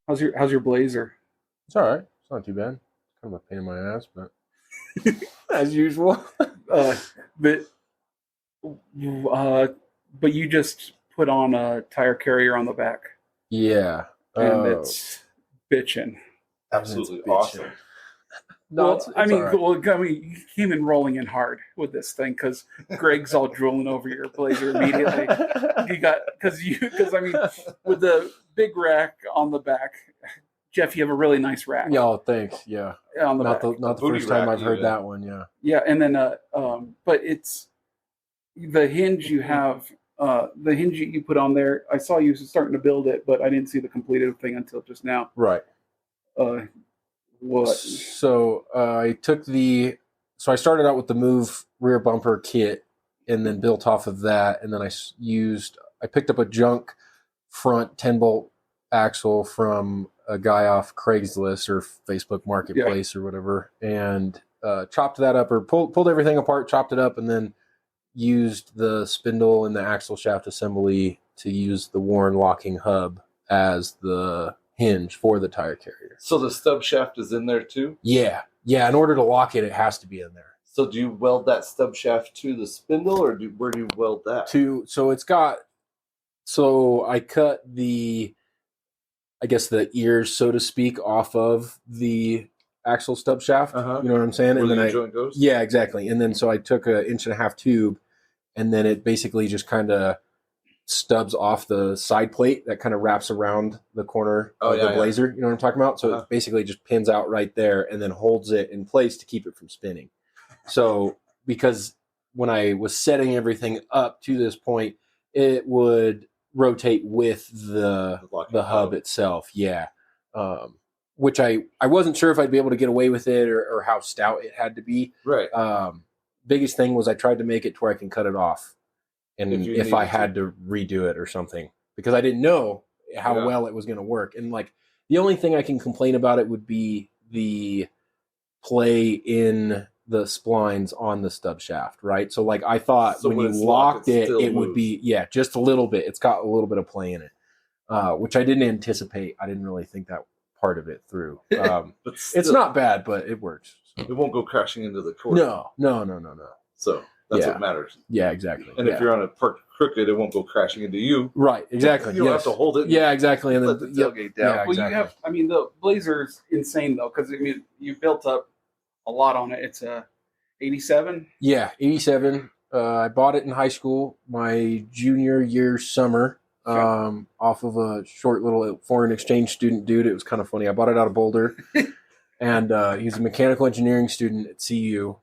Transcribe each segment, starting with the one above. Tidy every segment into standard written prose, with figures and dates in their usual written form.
How's your Blazer? It's all right. It's not too bad. Kind of a pain in my ass, but as usual. But but you just put on a tire carrier on the back, Yeah. and it's bitching. Absolutely awesome. No, Well, you came in rolling in hard with this thing because Greg's all drooling over your Blazer immediately. With the big rack on the back, Jeff, you have a really nice rack. Yo, thanks. Yeah. On the back. Not the first time I've heard that one. Yeah. Yeah, and then but it's the hinge you have. The hinge you put on there. I saw you starting to build it, but I didn't see the completed thing until just now. Right. What? So I started out with the Move rear bumper kit, and then built off of that, and then I picked up a junk front 10-bolt axle from a guy off Craigslist or Facebook Marketplace or whatever, and chopped that up, or pulled everything apart, chopped it up, and then used the spindle and the axle shaft assembly to use the Warren locking hub as the hinge for the tire carrier. So the stub shaft is in there too? Yeah. In order to lock it, it has to be in there. So do you weld that stub shaft to the spindle, or where do you weld that? So I cut the ears, so to speak, off of the axle stub shaft. Uh-huh. You know what I'm saying? Where and then the joint goes? Yeah, exactly. And then so I took an 1.5-inch tube, and then it basically just kind of stubs off the side plate that kind of wraps around the corner of the Blazer. You know what I'm talking about? So it basically just pins out right there and then holds it in place to keep it from spinning. So because when I was setting everything up to this point, it would rotate with the hub itself. Yeah. Which I wasn't sure if I'd be able to get away with it or how stout it had to be. Right. Biggest thing was I tried to make it to where I can cut it off. And if I had to redo it or something, because I didn't know how well it was going to work. And like the only thing I can complain about it would be the play in the splines on the stub shaft, right? So like I thought when you locked it, it would be, just a little bit. It's got a little bit of play in it, which I didn't anticipate. I didn't really think that part of it through. But still, it's not bad, but it works. So. It won't go crashing into the corner. No. So that's what matters. Yeah, exactly. And if you're on a park crooked, it won't go crashing into you. Right, exactly. You don't have to hold it. Yeah, exactly. And let then the tailgate down. Yeah, exactly. The Blazer's insane though, because you built up a lot on it. It's a 87. Yeah, 87. I bought it in high school, my junior year summer, off of a short little foreign exchange student dude. It was kind of funny. I bought it out of Boulder, and he's a mechanical engineering student at CU.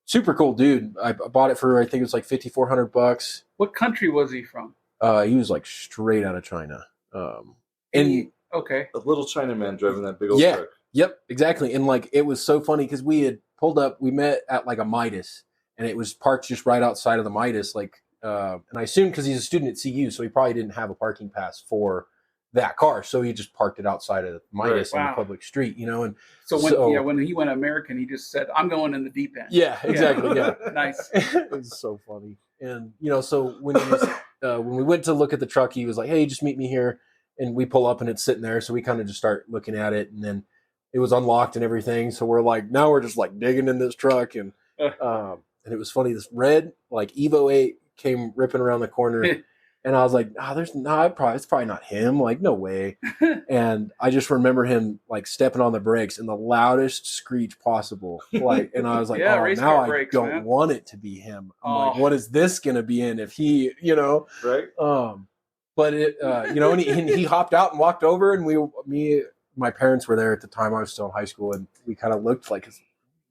Super cool dude. I bought it for, I think it was like $5,400. What country was he from? He was like straight out of China. Okay. A little Chinaman driving that big old truck. Yep, exactly. And like it was so funny because we had pulled up, we met at like a Midas, and it was parked just right outside of the Midas. Like, and I assumed because he's a student at CU, so he probably didn't have a parking pass for that car, so he just parked it outside of Midas on the public street, And when he went American, he just said, "I'm going in the deep end." Yeah, exactly. Yeah, nice. It was so funny, and so when we went to look at the truck, he was like, "Hey, just meet me here," and we pull up and it's sitting there, so we kind of just start looking at it, and then it was unlocked and everything, so now we're just like digging in this truck, and it was funny. This red like Evo 8 came ripping around the corner. And I was like, it's probably not him. Like, no way. And I just remember him like stepping on the brakes in the loudest screech possible. Like, and I was like, now I don't want it to be him. I'm like, what is this going to be in if he, Right. But it, and he hopped out and walked over, and my parents were there at the time. I was still in high school, and we kind of looked like, is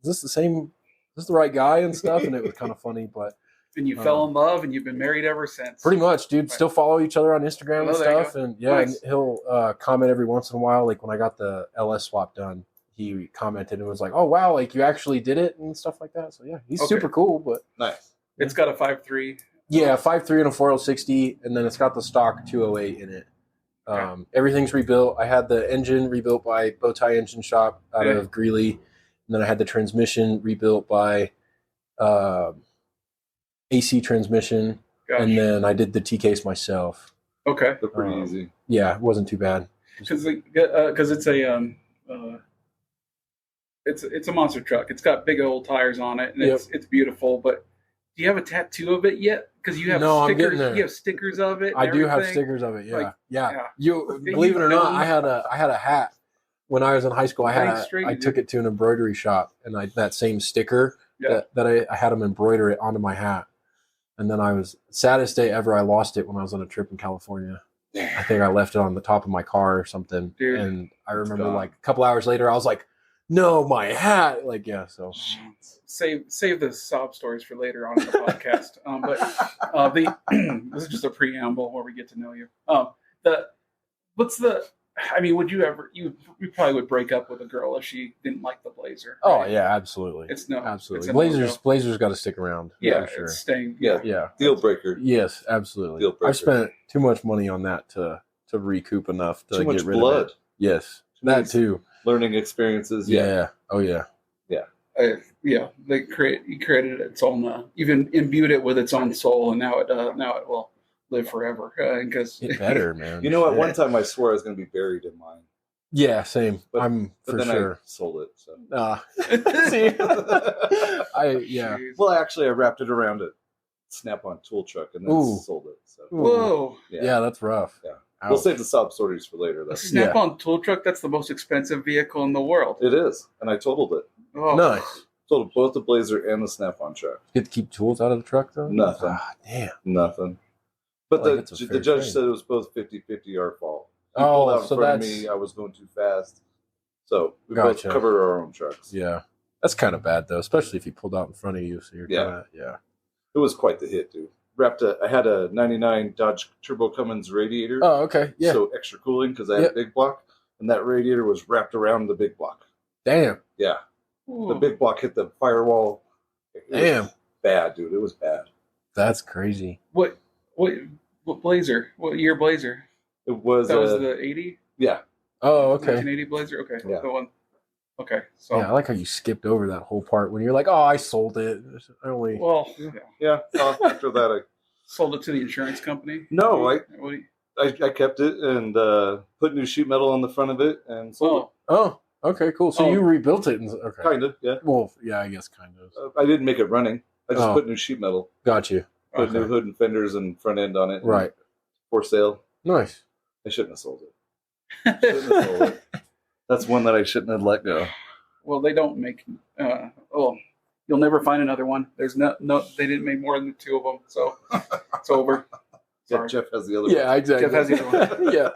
this the same? Is this the right guy and stuff? And it was kind of funny, but. And you fell in love, and you've been married ever since. Pretty much, dude. Right. Still follow each other on Instagram and stuff, and nice. And he'll comment every once in a while. Like when I got the LS swap done, he commented and was like, "Oh wow, like you actually did it," and stuff like that. So yeah, he's super cool. But nice. It's got a 5.3. Yeah, 5.3 and a 4L60, and then it's got the stock 208 in it. Everything's rebuilt. I had the engine rebuilt by Bowtie Engine Shop out of Greeley, and then I had the transmission rebuilt by. AC transmission, and then I did the T-case myself. Okay. They're pretty easy. Yeah, it wasn't too bad. because it's a it's a monster truck. It's got big old tires on it, and it's beautiful. But do you have a tattoo of it yet? Because you have I'm getting stickers. there. You have stickers of it. I do have everything. stickers of it. Yeah, Like, yeah. yeah. Believe it or not, I had a hat when I was in high school. I took it to an embroidery shop, and that same sticker that I had them embroider it onto my hat. And then I was saddest day ever. I lost it when I was on a trip in California. I think I left it on the top of my car or something. Dude, and I remember like a couple hours later, I was like, "No, my hat!" Like, yeah. So save the sob stories for later on in the podcast. But this is just a preamble where we get to know you. Would you ever? You probably would break up with a girl if she didn't like the blazer. Right? Oh yeah, absolutely. Absolutely. Blazers got to stick around. Yeah, for sure. It's staying. Yeah. Deal breaker. Yes, absolutely. Deal breaker. I've spent too much money on that to recoup enough to too much get rid blood. of it. Yes, that too. Learning experiences. Yeah. Oh yeah. He created its own, even imbued it with its own soul, and now it will live forever. Because Get better, man. You know, at one time I swore I was going to be buried in mine. Yeah, same. But for then sure. I sold it. So. See, Well, actually, I wrapped it around a Snap-on tool truck and then sold it. So. Whoa. Yeah, that's rough. Yeah. Ouch. We'll save the sob stories for later, though. A Snap-on tool truck, that's the most expensive vehicle in the world. It is. And I totaled it. Oh. Nice. Totaled both the Blazer and the Snap-on truck. Get to keep tools out of the truck though. Nothing. Damn. Nothing. But Like, the judge said it was both 50-50 our fault. He Oh, pulled out in so front of that's- me. I was going too fast. So we Gotcha. both covered our own trucks. Yeah, that's kind of bad though, especially if he pulled out in front of you. So you're It was quite the hit, dude. I had a 99 Dodge Turbo Cummins radiator. Oh, okay. Yeah. So extra cooling because I had a big block. And that radiator was wrapped around the big block. Damn. Yeah. Ooh. The big block hit the firewall. It was bad, dude. It was bad. That's crazy. What Blazer? What year Blazer? It was That was the 80? Yeah. Oh, okay. 1980 Blazer? Okay. Yeah. The one. Okay. So. Yeah, I like how you skipped over that whole part when you're like, "Oh, I sold it." I only. Well, Yeah. After that, I sold it to the insurance company. No, What do you- I kept it and put new sheet metal on the front of it and sold Oh, okay, cool. So you rebuilt it. Okay. it. Kind of, yeah. Well, yeah, I guess kind of. I didn't make it running. I just put new sheet metal. Got you. Put new hood and fenders and front end on it. Right. For sale. Nice. I shouldn't have sold it. That's one that I shouldn't have let go. Well, they don't make. You'll never find another one. There's no. They didn't make more than 2 of them, so it's over. Yeah, Sorry. Jeff has the other Yeah, one. exactly. Jeff has the other one. Yeah.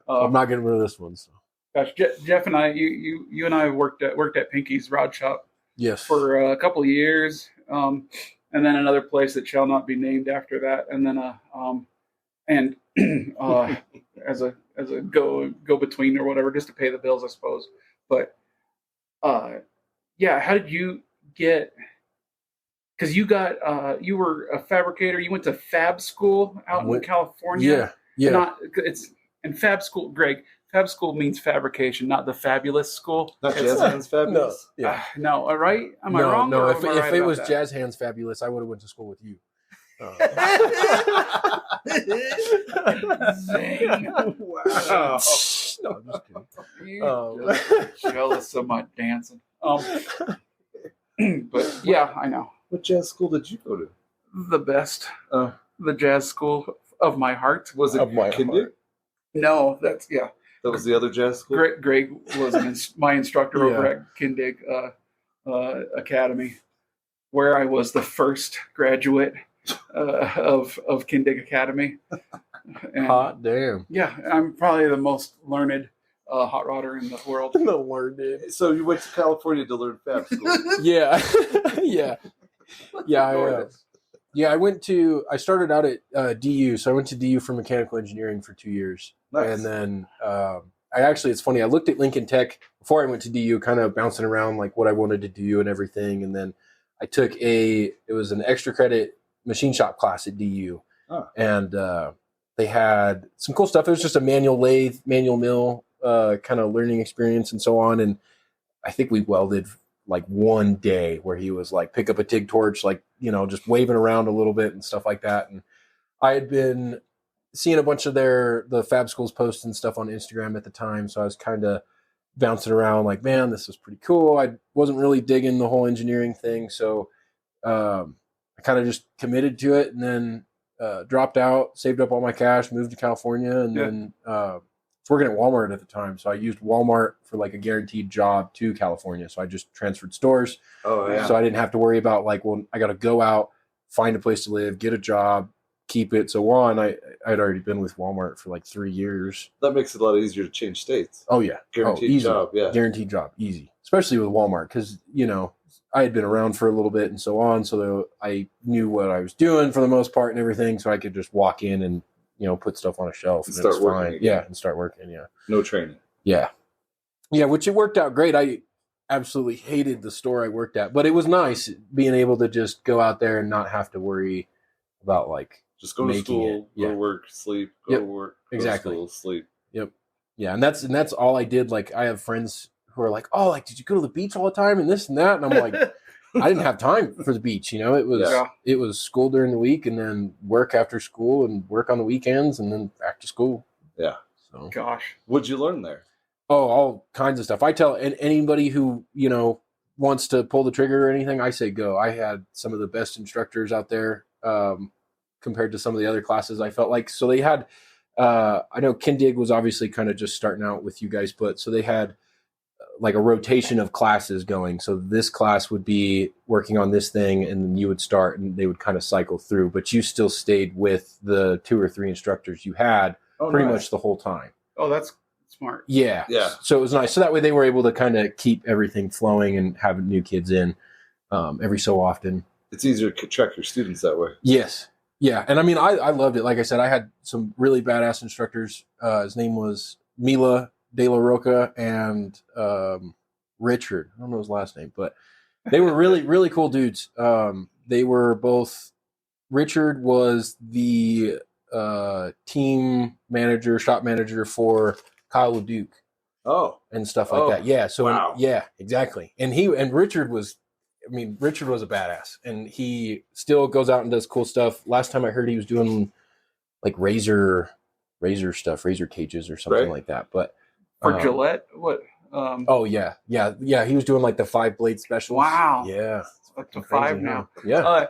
I'm not getting rid of this one. So. Gosh, Jeff and I, you and I worked at Pinky's Rod Shop Yes. for a couple of years, and then another place that shall not be named after that, and then as a go between or whatever, just to pay the bills, I suppose. But how did you get? Because you were a fabricator. You went to fab school out in California. Yeah. And fab school, Greg. Fab school means fabrication, not the fabulous school. Not Jazz Hands Fabulous? No. Yeah. No, all right? Am I wrong? No, or if am I right it about was that? Jazz Hands Fabulous, I would have went to school with you. Zing. Wow. No, I'm just kidding. You're just jealous of my dancing. But yeah, I know. What jazz school did you go to? The best. The jazz school of my heart. Was it Of my Kindig? heart. No, that's That was the other jazz school? Greg was my instructor over at Kindig Academy, where I was the first graduate of Kindig Academy. And, Hot damn. yeah, I'm probably the most learned hot rodder in the world. No word, dude. So you went to California to learn fab school? Yeah. I started out at DU. So I went to DU for mechanical engineering for 2 years. Nice. And then it's funny. I looked at Lincoln Tech before I went to DU, kind of bouncing around like what I wanted to do and everything. And then I took it was an extra credit machine shop class at DU. Oh. And they had some cool stuff. It was just a manual lathe, manual mill kind of learning experience and so on. And I think we welded like one day where he was like, pick up a TIG torch, like, just waving around a little bit and stuff like that. And I had been seeing a bunch of the Fab Schools posts and stuff on Instagram at the time. So I was kind of bouncing around like, man, this was pretty cool. I wasn't really digging the whole engineering thing. So I kind of just committed to it, and then dropped out, saved up all my cash, moved to California, and then was working at Walmart at the time. So I used Walmart for like a guaranteed job to California. So I just transferred stores. Oh, yeah. So I didn't have to worry about like, well, I got to go out, find a place to live, get a job, keep it. So one, I'd already been with Walmart for like 3 years. That makes it a lot easier to change states. Oh yeah. Guaranteed easy. job, yeah. Guaranteed job, easy. Especially with Walmart, because, you know, I had been around for a little bit and so on. So I knew what I was doing for the most part and everything. So I could just walk in and, you know, put stuff on a shelf and start it's working fine. again. Yeah, and start working, yeah. No training. Yeah. Yeah, which it worked out great. I absolutely hated the store I worked at, but it was nice being able to just go out there and not have to worry about like just go to school, go to work, sleep, go to work, go exactly. to school, sleep. Yep. Yeah, and that's all I did. Like I have friends who are like, "Oh, like did you go to the beach all the time and this and that?" And I'm like, I didn't have time for the beach, you know. It was school during the week and then work after school and work on the weekends and then back to school. Yeah. So gosh. What'd you learn there? Oh, all kinds of stuff. I tell anybody who, you know, wants to pull the trigger or anything, I say go. I had some of the best instructors out there compared to some of the other classes I felt like. So they had, I know Kindig was obviously kind of just starting out with you guys, but so they had like a rotation of classes going. So this class would be working on this thing and then you would start and they would kind of cycle through, but you still stayed with the 2 or 3 instructors you had pretty much the whole time. Oh, that's smart. Yeah. So it was nice. So that way they were able to kind of keep everything flowing and have new kids in every so often. It's easier to track your students that way. Yes. Yeah. And I mean, I loved it. Like I said, I had some really badass instructors. His name was Mila De La Roca and Richard. I don't know his last name, but they were really, really cool dudes. They were both, Richard was the team manager, shop manager for Kyle LeDuc. Oh. And stuff like that. Yeah. So, wow. Yeah, exactly. And Richard was a badass and he still goes out and does cool stuff. Last time I heard he was doing like razor stuff, razor cages or something like that. But for Gillette, what? Oh yeah. He was doing like the 5-blade specials. Wow. Yeah. Up to 5 now. Yeah.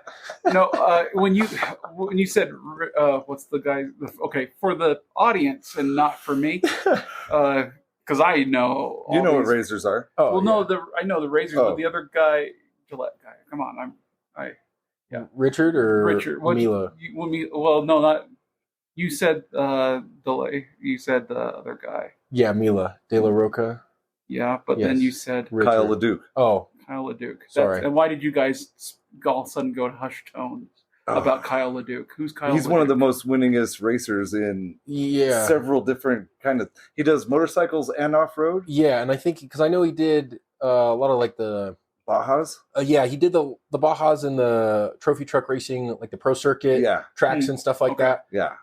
When you said what's the guy? Okay, for the audience and not for me, because I know you know what razors are. Oh, well, no, I know the razors, but the other guy, Gillette guy. Come on, Richard or Mila? Well, no, not you. Said delay. You said the other guy. Yeah, Mila De La Roca. Yeah, but then you said Richard. Kyle LeDuc. Oh. Kyle LeDuc. Sorry. And why did you guys all of a sudden go to hushed tones about Kyle LeDuc? Who's Kyle? He's LeDuc? one of the most winningest racers in several different kind of. He does motorcycles and off road. Yeah, and I think because I know he did a lot of like the Bajas. Yeah, he did the Bajas and the trophy truck racing, like the pro circuit tracks and stuff like that. Yeah.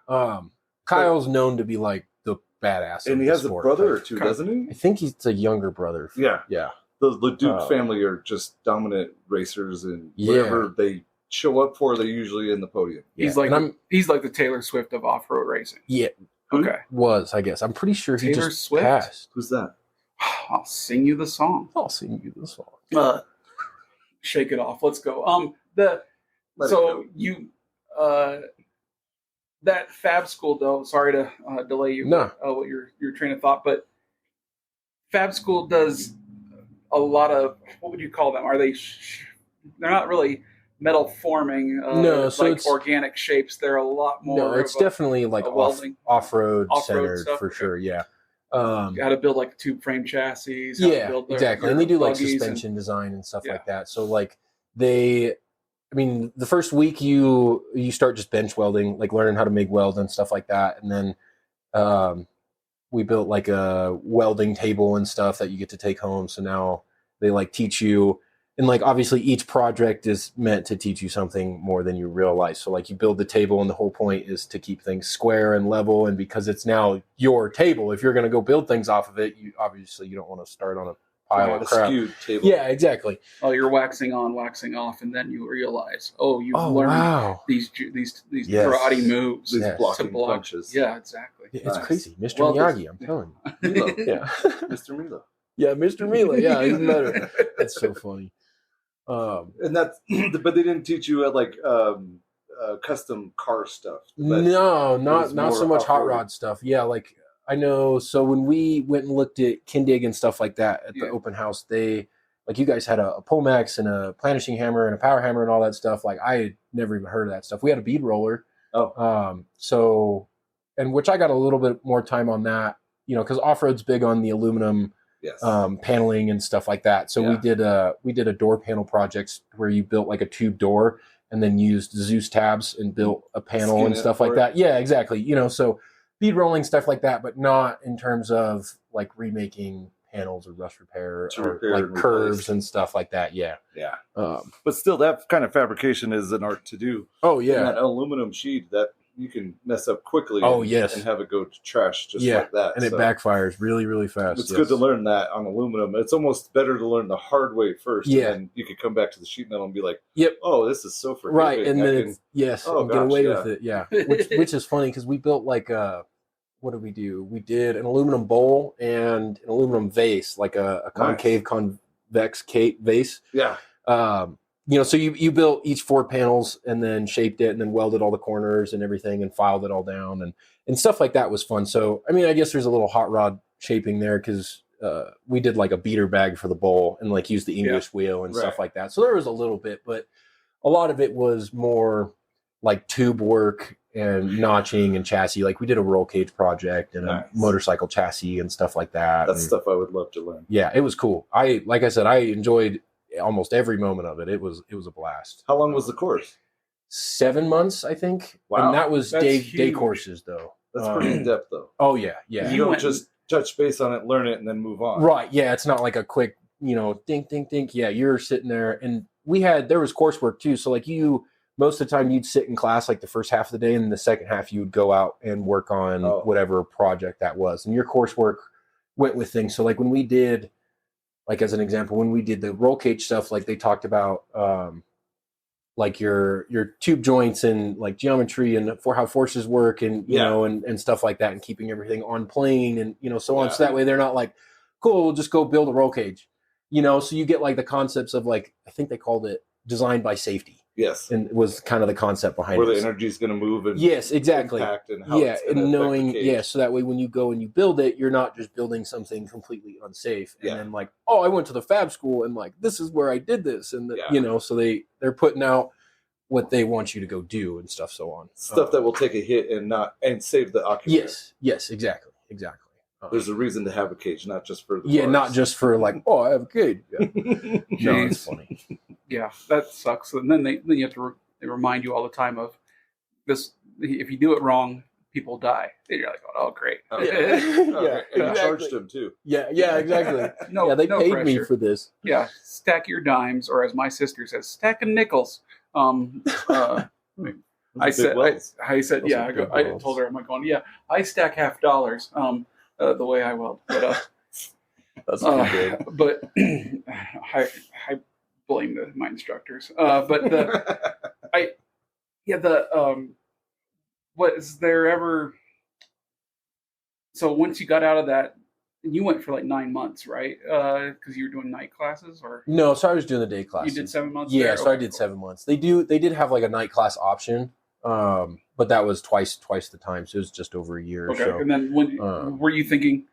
Kyle's known to be like the badass, and he has a brother or two, doesn't he? I think he's a younger brother. Yeah. Yeah. The LeDuc family are just dominant racers, and whatever they show up for, they're usually in the podium. He's like the Taylor Swift of off-road racing. Yeah. Okay. I guess. I'm pretty sure he just Swift? passed. Who's that? I'll sing you the song. Shake it off. Let's go. That Fab School though. Sorry to delay you. No. What your train of thought, but Fab School does a lot of, what would you call them? Are they? They're not really metal forming. No, so like it's organic shapes. They're a lot more. No, it's definitely like off-road centered stuff, for sure. Yeah. How to build like tube frame chassis. Exactly. And they do like suspension design and stuff like that. So like the first week you start just bench welding, like learning how to MIG weld and stuff like that. And then we built like a welding table and stuff that you get to take home. So now they like teach you, and like obviously each project is meant to teach you something more than you realize. So like you build the table and the whole point is to keep things square and level. And because it's now your table, if you're going to go build things off of it, you don't want to start on a pile Wow. of crap. skewed table. Yeah, exactly. Oh, you're waxing on, waxing off, and then you realize, oh, you've Oh learned wow, these Yes. karate moves These Yes. blocking to block. punches. Yeah, exactly. it's Nice. crazy, Mr. Well, Miyagi. I'm telling you. Milo. Yeah, Mr. Milo. yeah, Mr. Mila. Yeah, even better. That's so funny. And that's, but they didn't teach you like custom car stuff. But No, was not so more much hot off-road. rod stuff. Yeah, like I know. So when we went and looked at Kindig and stuff like that at the Yeah. open house, they like you guys had a Poleaxe and a planishing hammer and a power hammer and all that stuff. Like I had never even heard of that stuff. We had a bead roller. Oh. So, and which I got a little bit more time on that, because off road's big on the aluminum Yes. paneling and stuff like that. So Yeah. we did a door panel project where you built like a tube door and then used Zeus tabs and built a panel Skin and it stuff for like it. that. Yeah, exactly. So bead rolling stuff like that, but not in terms of like remaking panels or rust repair To or repair like and curves replace. and stuff like that. Yeah. Yeah. Um, But still, that kind of fabrication is an art to do. oh And yeah. that aluminum sheet that you can mess up quickly. Oh, and, yes. and have it go to trash just Yeah, like that. And it So backfires really, really fast. It's yes. good to learn that on aluminum. It's almost better to learn the hard way first. Yeah. And then you could come back to the sheet metal and be like, Yep. oh, this is so forgiving. Right, and I then can- it's yes, Oh, and get gosh, away yeah. with it. Yeah, which is funny because we built like what did we do? We did an aluminum bowl and an aluminum vase, like a concave convex vase. yeah. So you built each 4 panels and then shaped it and then welded all the corners and everything and filed it all down and stuff like that was fun. So I mean, I guess there's a little hot rod shaping there because we did like a beater bag for the bowl and like used the English wheel and stuff Right. like that. So there was a little bit, but a lot of it was more like tube work and notching and chassis. Like we did a roll cage project and Nice. a motorcycle chassis and stuff like that. That's And, stuff I would love to learn. yeah, it was cool. Like I said, I enjoyed almost every moment of it. It was a blast. How long was the course? 7 months, I think. Wow. And that was That's day huge. courses though. That's pretty in depth, though. Oh yeah. Yeah. You You don't went- just touch base on it, learn it, and then move on. Right. Yeah. It's not like a quick, dink, dink, dink. Yeah. You're sitting there and there was coursework too. So like most of the time you'd sit in class like the first half of the day and the second half you would go out and work on Oh. whatever project that was. And your coursework went with things. So like when we did, like as an example, when we did the roll cage stuff, like they talked about like your tube joints and like geometry and for how forces work and and stuff like that and keeping everything on plane and so on. Yeah. So that way they're not like, cool, we'll just go build a roll cage. So you get like the concepts of like, I think they called it design by safety Yes. and was kind of the concept behind Where it. the energy is going to move and Yes, exactly. impact and how Yeah, it's gonna and affect knowing, the cage. yeah, so that way when you go and you build it, you're not just building something completely unsafe. And Yeah. then like, oh, I went to the fab school and like, this is where I did this. And, Yeah. so they're putting out what they want you to go do and stuff, so on. Stuff that will take a hit and save the occupant. Yes, exactly. There's a reason to have a cage, not just for the Yeah, parts. not just for like, oh, I have a kid. Yeah. No, it's Jeez. funny. Yeah, that sucks. And then then you have to they remind you all the time of this. If you do it wrong, people die. And you're like, oh, great. Oh, Yeah. Okay. Yeah, And you exactly. charged them too. Yeah, exactly. No, yeah, they no paid pressure. me for this. Yeah, stack your dimes, or as my sister says, stack of nickels. I said, wells. I said, Those yeah. are I big I wells. told her, I'm like going, yeah. I stack $50. The way I weld, but That's pretty good. but I blame my instructors. But was there ever? So once you got out of that, you went for like 9 months, right? Because you were doing night classes, or No, so I was doing the day classes. you did 7 months. Yeah, there? so I Okay, did cool. 7 months. They did have like a night class option, but that was twice the time, so it was just over a year Okay, or so. and then when were you thinking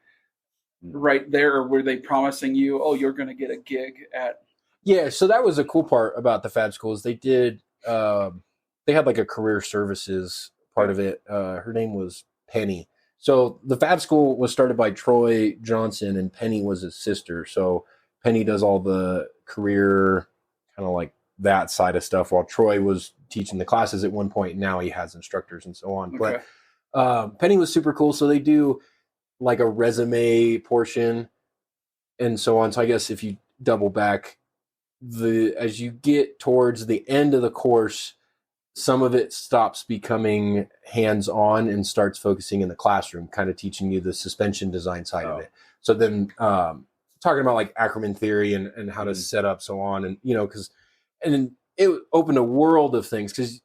right there, or were they promising you, oh, you're going to get a gig at? Yeah, so that was a cool part about the fab schools. They did they had like a career services part of it. Her name was Penny. So the fab school was started by Troy Johnson, and Penny was his sister. So Penny does all the career kind of like that side of stuff, while Troy was teaching the classes at one point. Now he has instructors and so on. Okay. But Penny was super cool. So they do like a resume portion and so on. So I guess if you double back, as you get towards the end of the course, some of it stops becoming hands-on and starts focusing in the classroom, kind of teaching you the suspension design side of it. So then talk talking about like Ackerman theory and how to set up so on, and and it opened a world of things because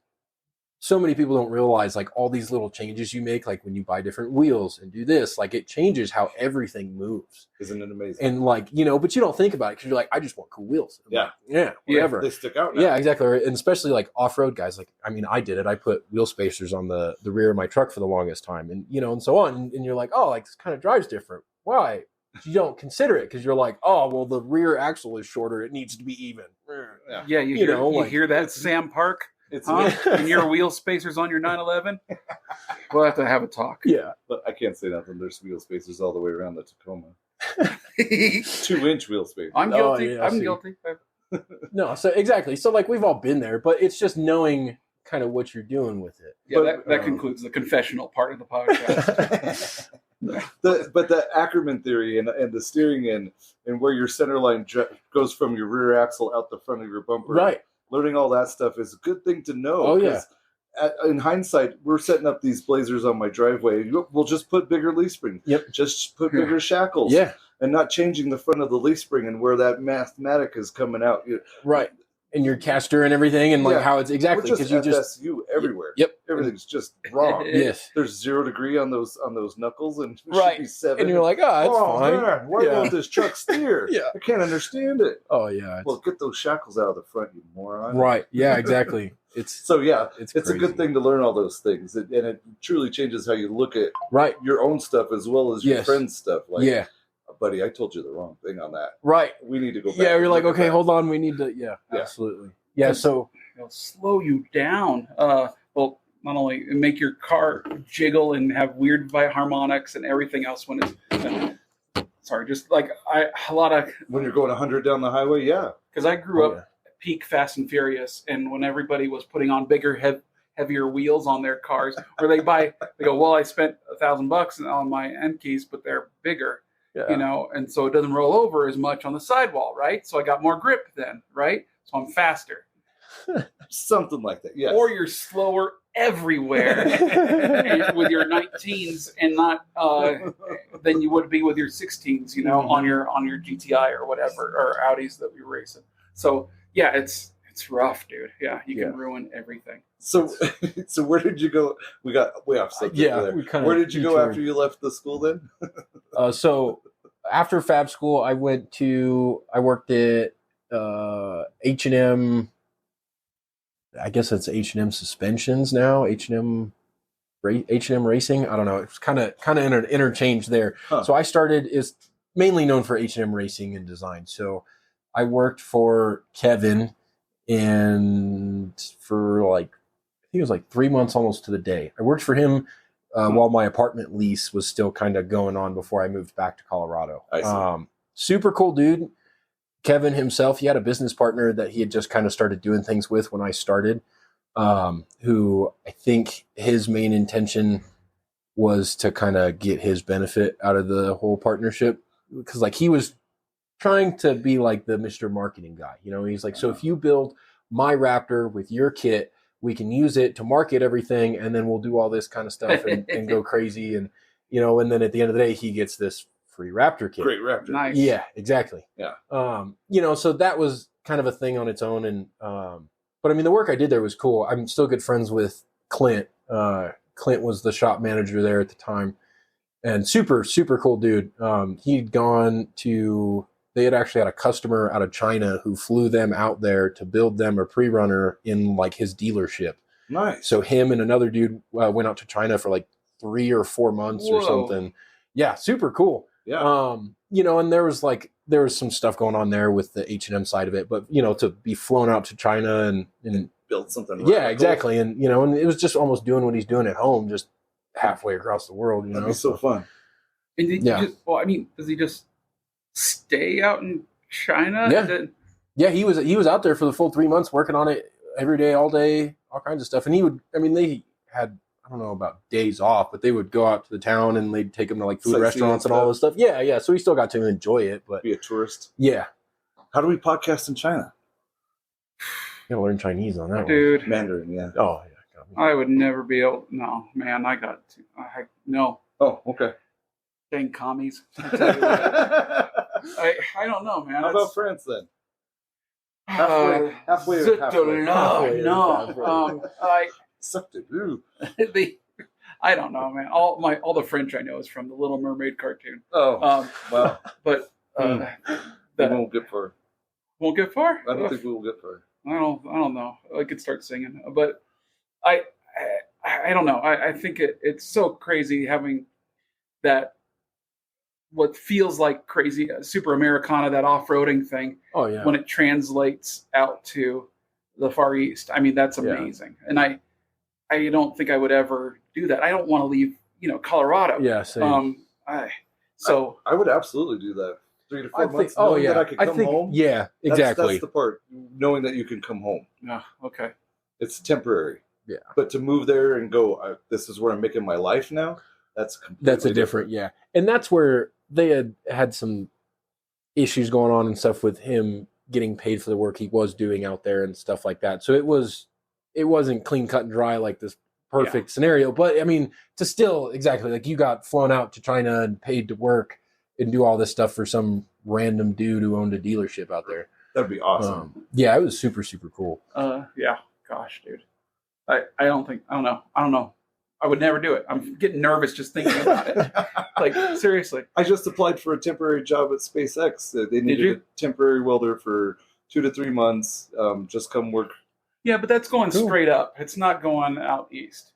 so many people don't realize like all these little changes you make, like when you buy different wheels and do this, like it changes how everything moves. Isn't it amazing? And like, but you don't think about it because you're like, I just want cool wheels. Whatever. They stick out now. Yeah, exactly. And especially like off-road guys, like, I mean, I did it. I put wheel spacers on the rear of my truck for the longest time and, and so on. And you're like, oh, like this kind of drives different. Why? You don't consider it because you're like, oh, well, the rear axle is shorter. It needs to be even. Yeah, you hear that, Sam Park? And your wheel spacers on your 911? We'll have to have a talk. Yeah. But I can't say nothing. There's wheel spacers all the way around the Tacoma. 2-inch wheel spacers. I'm guilty. I'm guilty. No, so exactly. So like we've all been there, but it's just knowing kind of what you're doing with it. Yeah, that concludes the confessional part of the podcast. But the Ackerman theory and the steering and where your center line goes from your rear axle out the front of your bumper. Right. Learning all that stuff is a good thing to know. Oh, yeah. In hindsight, we're setting up these blazers on my driveway. We'll just put bigger leaf springs. Yep. Just put bigger shackles. Yeah. And not changing the front of the leaf spring and where that mathematic is coming out. Right. And your caster and everything and like how it's exactly because you just FSU everywhere. Yep. Everything's just wrong. Yes. There's 0 degree on those knuckles and it right. should be 7. And you're like, oh, it's fine. Man, why won't this truck steer? Yeah. I can't understand it. Oh yeah. Well, get those shackles out of the front, you moron. Right. Yeah, exactly. It's a good thing to learn all those things. And it truly changes how you look at your own stuff as well as your friends' stuff. Like, buddy, I told you the wrong thing on that. Right. We need to go back. Yeah, you're like, okay, hold on. We need to, absolutely. Yeah, so it'll slow you down. Well, not only make your car jiggle and have weird harmonics and everything else when it's sorry, just like a lot of when you're going 100 down the highway, because I grew up at peak Fast and Furious, and when everybody was putting on bigger, heavier wheels on their cars, or they go, well, I spent $1,000 on my end keys, but they're bigger. Yeah. And so it doesn't roll over as much on the sidewall, right? So I got more grip then, right? So I'm faster. Something like that, yes. Or you're slower everywhere with your 19s and not than you would be with your 16s, on your GTI or whatever, or Audis that we racing. So yeah, it's rough, dude. Yeah, you can ruin everything. So where did you go? We got way off subject there. Where did you go after you left the school then? So after Fab School, I worked at H&M. I guess it's H&M Suspensions now. H&M Racing. I don't know. It's kind of interchange there. Huh. So I started is mainly known for H&M Racing and design. So I worked for Kevin and for I think it was 3 months almost to the day. I worked for him while my apartment lease was still kind of going on before I moved back to Colorado. I see. Super cool dude. Kevin himself, he had a business partner that he had just kind of started doing things with when I started, who I think his main intention was to kind of get his benefit out of the whole partnership. Because he was trying to be like the Mr. Marketing guy. He's like, so if you build my Raptor with your kit, we can use it to market everything, and then we'll do all this kind of stuff and go crazy. And, and then at the end of the day, he gets this free Raptor kit. Great Raptor. Nice. Yeah, exactly. Yeah. So that was kind of a thing on its own. And, but I mean, the work I did there was cool. I'm still good friends with Clint. Clint was the shop manager there at the time and super, super cool dude. They had actually had a customer out of China who flew them out there to build them a pre-runner in his dealership. Nice. So him and another dude went out to China for 3 or 4 months or something. Yeah. Super cool. Yeah. And there was some stuff going on there with the H&M side of it, but to be flown out to China and build something. Yeah, exactly. And, and it was just almost doing what he's doing at home, just halfway across the world, That'd be so fun. And does he just stay out in China? Yeah. He was out there for the full 3 months working on it every day, all day, all kinds of stuff. And they had, I don't know about days off, but they would go out to the town and they'd take him to food restaurants and all this stuff. Yeah, yeah. So he still got to enjoy it, but be a tourist. Yeah. How do we podcast in China? You gotta learn Chinese on that dude. one. Mandarin, yeah. Oh yeah. I would never be able. No, man, no. Oh, okay. Dang commies. I tell you what. I don't know, man. How about France then? Halfway. No. I don't know, man. All the French I know is from the Little Mermaid cartoon. Oh, wow. But we won't get far. Won't get far? I don't think we will get far. I don't know. I could start singing, but I don't know. I think it's so crazy having that. What feels like crazy super Americana, that off-roading thing. Oh yeah. When it translates out to the Far East, I mean that's amazing. And I don't think I would ever do that. I don't want to leave, Colorado. Yeah, same. I would absolutely do that. 3 to 4 months. That I could come home. Yeah, exactly. That's the part. Knowing that you can come home. Oh, okay. It's temporary. Yeah. But to move there and go, this is where I'm making my life now. That's a different. Yeah, and that's where they had some issues going on and stuff with him getting paid for the work he was doing out there and stuff like that. So it wasn't clean cut and dry like this perfect scenario. But I mean, to still exactly like you got flown out to China and paid to work and do all this stuff for some random dude who owned a dealership out there. That'd be awesome. Yeah, it was super, super cool. Yeah. Gosh, dude. I don't know. I would never do it. I'm getting nervous just thinking about it. Like, seriously. I just applied for a temporary job at SpaceX. They needed a temporary welder for 2 to 3 months. Just come work. Yeah, but that's going straight up. It's not going out east.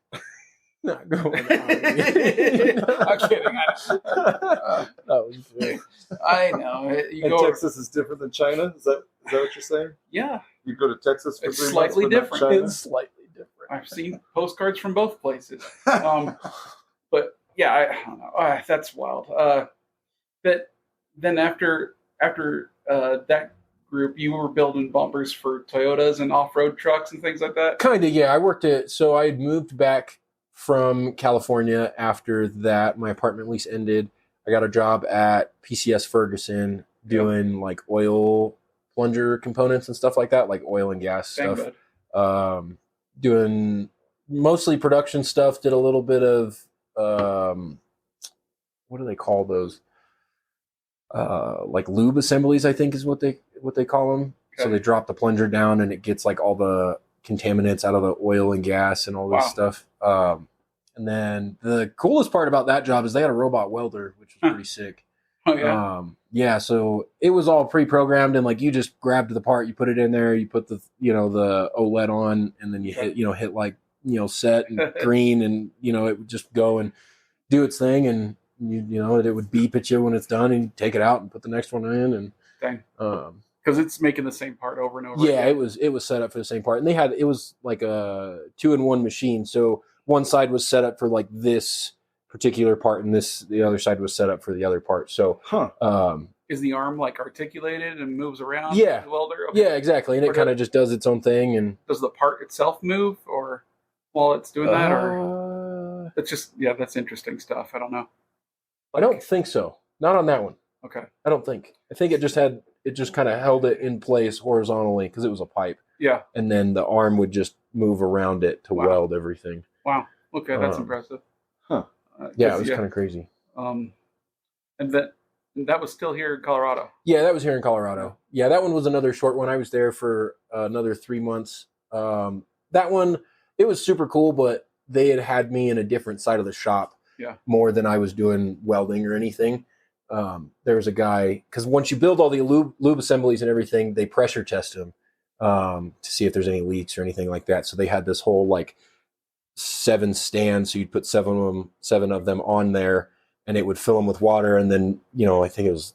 Not going out east. I'm kidding. That was great. I know. Texas is different than China? Is that what you're saying? Yeah. You go to Texas for 3 months? It's slightly different. It's slightly different. I've seen postcards from both places. But yeah, I don't know. That's wild. But then after that group, you were building bumpers for Toyotas and off-road trucks and things like that? Kind of, yeah. I had moved back from California after that. My apartment lease ended. I got a job at PCS Ferguson doing like oil plunger components and stuff like that, like oil and gas stuff. Doing mostly production stuff. Did a little bit of what do they call those? Like lube assemblies, I think is what they call them. Okay. So they drop the plunger down and it gets like all the contaminants out of the oil and gas and all this stuff. And then the coolest part about that job is they had a robot welder, which was pretty sick. Oh yeah. Yeah. So it was all pre-programmed and like you just grabbed the part, you put it in there, you put the the OLED on, and then you hit like set and green, and it would just go and do its thing, and it would beep at you when it's done, and you take it out and put the next one in, and dang. Because it's making the same part over and over. Yeah, again. it was set up for the same part, and it was like a 2-in-1 machine. So one side was set up for like this particular part, and the other side was set up for the other part. So, is the arm like articulated and moves around? Yeah, the welder. Okay. Yeah, exactly, and it kind of just does its own thing. And does the part itself move, or while it's doing that, or it's just that's interesting stuff. I don't know. I don't think so. Not on that one. Okay. I don't think. I think it just kind of held it in place horizontally because it was a pipe. Yeah. And then the arm would just move around it to weld everything. Wow. Okay, that's impressive. Huh. Yeah, it was kind of crazy. And that was still here in Colorado. Yeah, that was here in Colorado. Yeah, that one was another short one. I was there for another 3 months. That one, it was super cool, but they had me in a different side of the shop. Yeah. More than I was doing welding or anything. There was a guy, because once you build all the lube assemblies and everything, they pressure test them to see if there's any leaks or anything like that. So they had this whole like 7 stands. So you'd put 7 of them on there, and it would fill them with water. And then, I think it was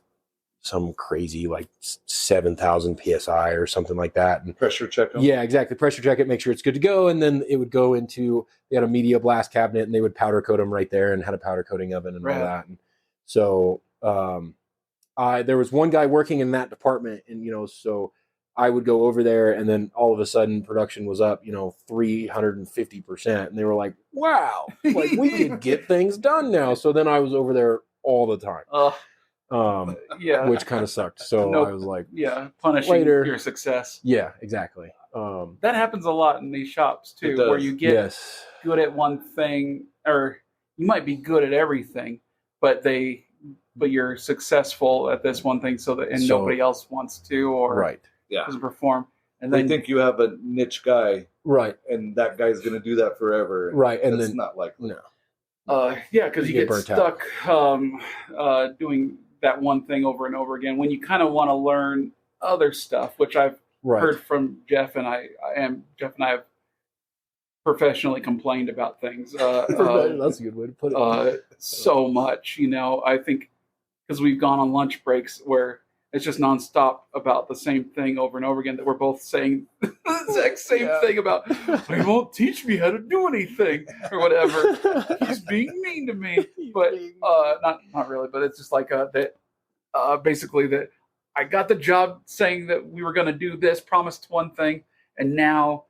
some crazy like 7,000 PSI or something like that. And pressure check them. Yeah, exactly. Pressure check it, make sure it's good to go. And then it would go into, they had a media blast cabinet, and they would powder coat them right there, and had a powder coating oven and all that. And so there was one guy working in that department, and, so I would go over there, and then all of a sudden production was up, 350%. And they were like, wow, like we could get things done now. So then I was over there all the time. Which kind of sucked. So I was like, punishing your success. Yeah, exactly. That happens a lot in these shops too, where you get good at one thing, or you might be good at everything, but they but you're successful at this one thing, nobody else wants to or doesn't perform. And they think you have a niche guy, right? And that guy's going to do that forever, right? And that's then not likely. No. Because you get stuck doing that one thing over and over again when you kind of want to learn other stuff, which I've heard from Jeff and I have professionally complained about things. That's a good way to put it. So much, I think because we've gone on lunch breaks where it's just nonstop about the same thing over and over again that we're both saying the exact same thing about, he won't teach me how to do anything or whatever. He's being mean to me. But not really, but it's just like that basically that I got the job saying that we were going to do this, promised one thing, and now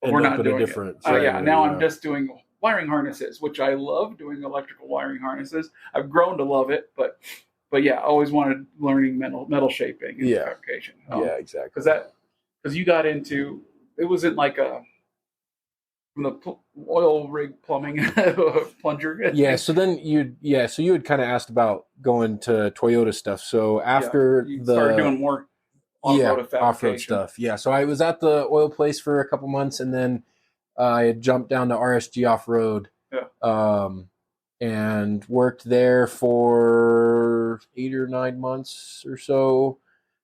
we're not doing it. Now I'm just doing wiring harnesses, which I love doing electrical wiring harnesses. I've grown to love it, but yeah, I always wanted learning metal shaping and fabrication. Exactly. Because you got into, it wasn't like from the oil rig plumbing plunger. Yeah. So then you had kind of asked about going to Toyota stuff. So after you started doing more off-road stuff. Yeah. So I was at the oil place for a couple months, and then I had jumped down to RSG off-road. Yeah. And worked there for 8 or 9 months or so.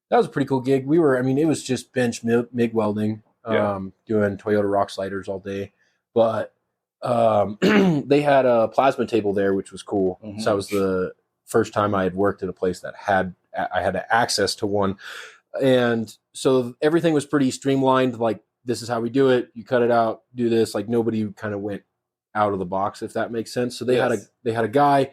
That was a pretty cool gig. It was just bench MIG welding, doing Toyota rock sliders all day. But they had a plasma table there, which was cool. Mm-hmm. So that was the first time I had worked at a place that I had access to one. And so everything was pretty streamlined. Like, this is how we do it. You cut it out, do this. Like, nobody kind of went out of the box, if that makes sense. So they had a guy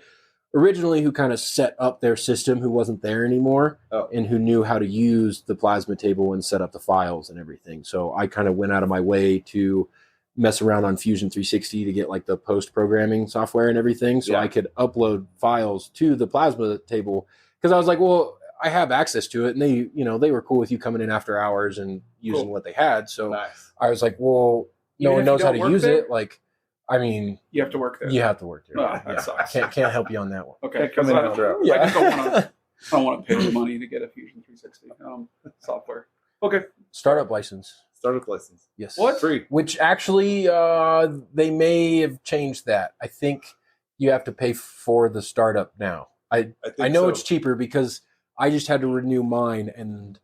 originally who kind of set up their system, who wasn't there anymore, and who knew how to use the plasma table and set up the files and everything. So I kind of went out of my way to mess around on Fusion 360 to get like the post programming software and everything, so I could upload files to the plasma table, because I was like, well, I have access to it, and they were cool with you coming in after hours and using what they had. So I was like, well, no one knows how to use it. Like, you have to work there. You have to work there. Oh, that sucks. Can't help you on that one. Okay, come in after hours. I just don't want to pay the money to get a Fusion 360 software. Okay. Startup license. Yes. What? Free. Which actually, they may have changed that. I think you have to pay for the startup now. I know it's cheaper because I just had to renew mine, and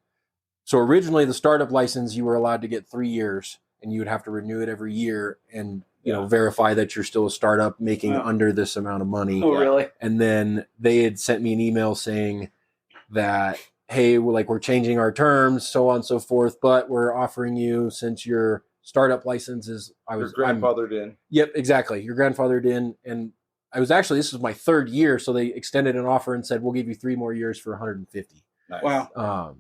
so originally the startup license you were allowed to get 3 years, and you would have to renew it every year and verify that you're still a startup making under this amount of money. Oh, really? And then they had sent me an email saying that, hey, we're changing our terms, so on and so forth, but we're offering you, since your startup license is, you're grandfathered in. Yep, exactly. You're grandfathered in. And this was my 3rd year, so they extended an offer and said, we'll give you 3 more years for $150. Nice. Wow.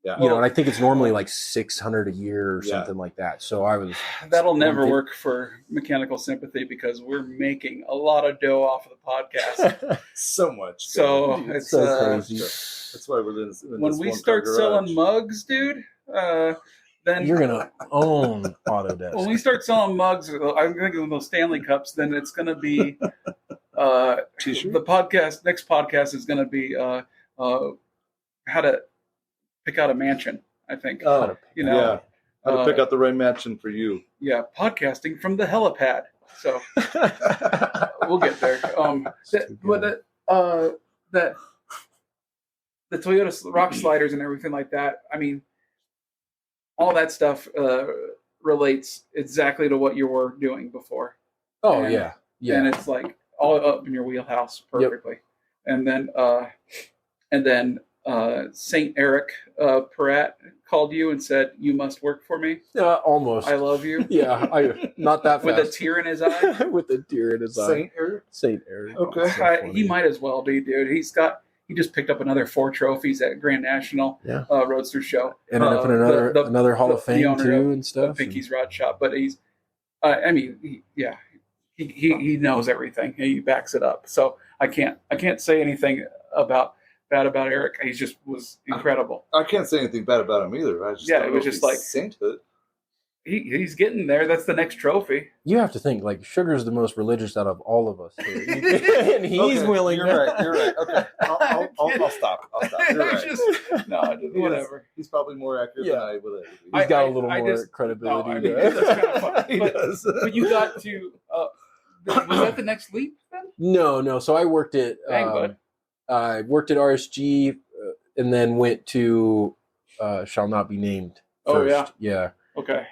And I think it's normally like $600 a year or something like that. So I was. That'll never work for Mechanical Sympathy because we're making a lot of dough off of the podcast. So much. So it's so crazy. That's why we're in when we start selling mugs, dude. Then you're gonna own Autodesk. When we start selling mugs, I'm thinking of those Stanley cups. Then it's gonna be T-shirt. The next podcast is gonna be how to pick out a mansion, I think. How to pick out the right mansion for you. Yeah, podcasting from the helipad. So we'll get there. The Toyota rock sliders and everything like that. All that stuff relates exactly to what you were doing before. Oh, and it's like all up in your wheelhouse perfectly. Yep. And then St. Eric Peratt called you and said, you must work for me. Yeah, almost. I love you. Yeah, not that fast. With a tear in his eye. With a tear in his eye. St. Eric. Okay. So he might as well be, dude. He just picked up another 4 trophies at Grand National Roadster Show. Ended up in another Hall of Fame too and stuff. Pinky's Rod Shop, but he's, he knows everything. He backs it up. So I can't say anything bad about Eric. He just was incredible. I can't say anything bad about him either. It was just like sainthood. he's getting there. That's the next trophy. You have to think, like, Sugar's the most religious out of all of us here. And he's willing. You're right. Okay. I'll stop. You're right. Whatever. He's probably more accurate than I would. He's got a little more credibility. No, I mean, that's kind of fun. He does. But you got to. Was that the next leap then? No. So I worked at. I worked at RSG, and then went to Shall Not Be Named. First. Oh yeah. Yeah. Okay.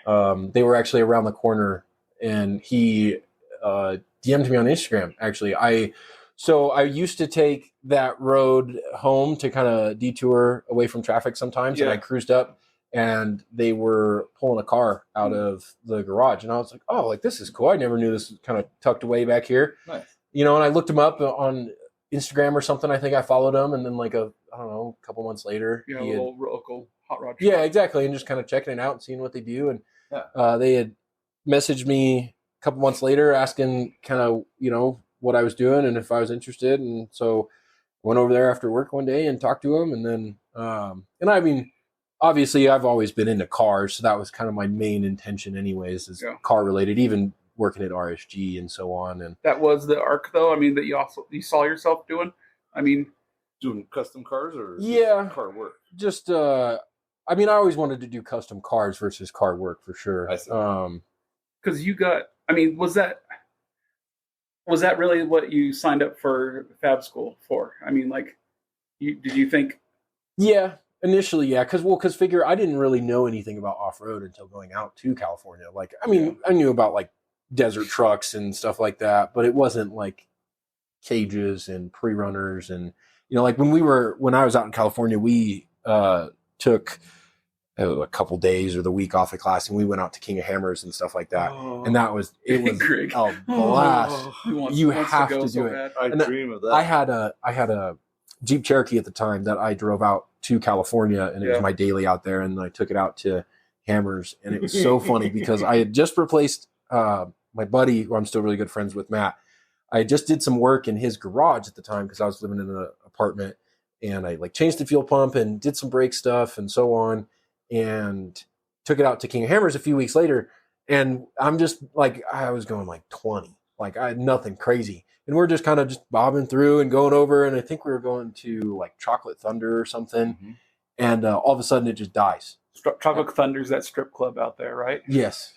They were actually around the corner, and he DM'd me on Instagram. Actually, I used to take that road home to kind of detour away from traffic sometimes, and I cruised up, and they were pulling a car out of the garage, and I was like, oh, like this is cool. I never knew this was kind of tucked away back here. Nice. And I looked him up on Instagram or something. I think I followed him, and then a couple months later, a little local hot rod shop. Yeah, exactly, and just kind of checking it out and seeing what they do. And they had messaged me a couple months later asking kind of what I was doing and if I was interested. And so I went over there after work one day and talked to him. And then and I mean, obviously I've always been into cars, so that was kind of my main intention anyways, is car related, even working at RSG and so on. And that was the arc though, I mean, that you saw yourself doing. I mean, doing custom cars or car work? Just I mean, I always wanted to do custom cars versus car work for sure. I see. Because you got, I mean, was that really what you signed up for Fab School for? I mean, like, did you think? Yeah, initially, yeah. Because figure, I didn't really know anything about off-road until going out to California. Like, I mean, I knew about like desert trucks and stuff like that, but it wasn't like cages and pre-runners. And, like when I was out in California, we took a couple days or the week off of class, and we went out to King of Hammers and stuff like that. And it was a blast. You have to do it. I dream of that. I had a Jeep Cherokee at the time that I drove out to California, and it was my daily out there, and I took it out to Hammers, and it was so funny because I had just replaced my buddy, who I'm still really good friends with, Matt. I just did some work in his garage at the time because I was living in an apartment, and I like changed the fuel pump and did some brake stuff and so on, and took it out to King of Hammers a few weeks later. And I'm just like, I was going like 20, like I had nothing crazy. And we're just kind of just bobbing through and going over. And I think we were going to like Chocolate Thunder or something. Mm-hmm. And all of a sudden it just dies. Chocolate Thunder's that strip club out there, right? Yes.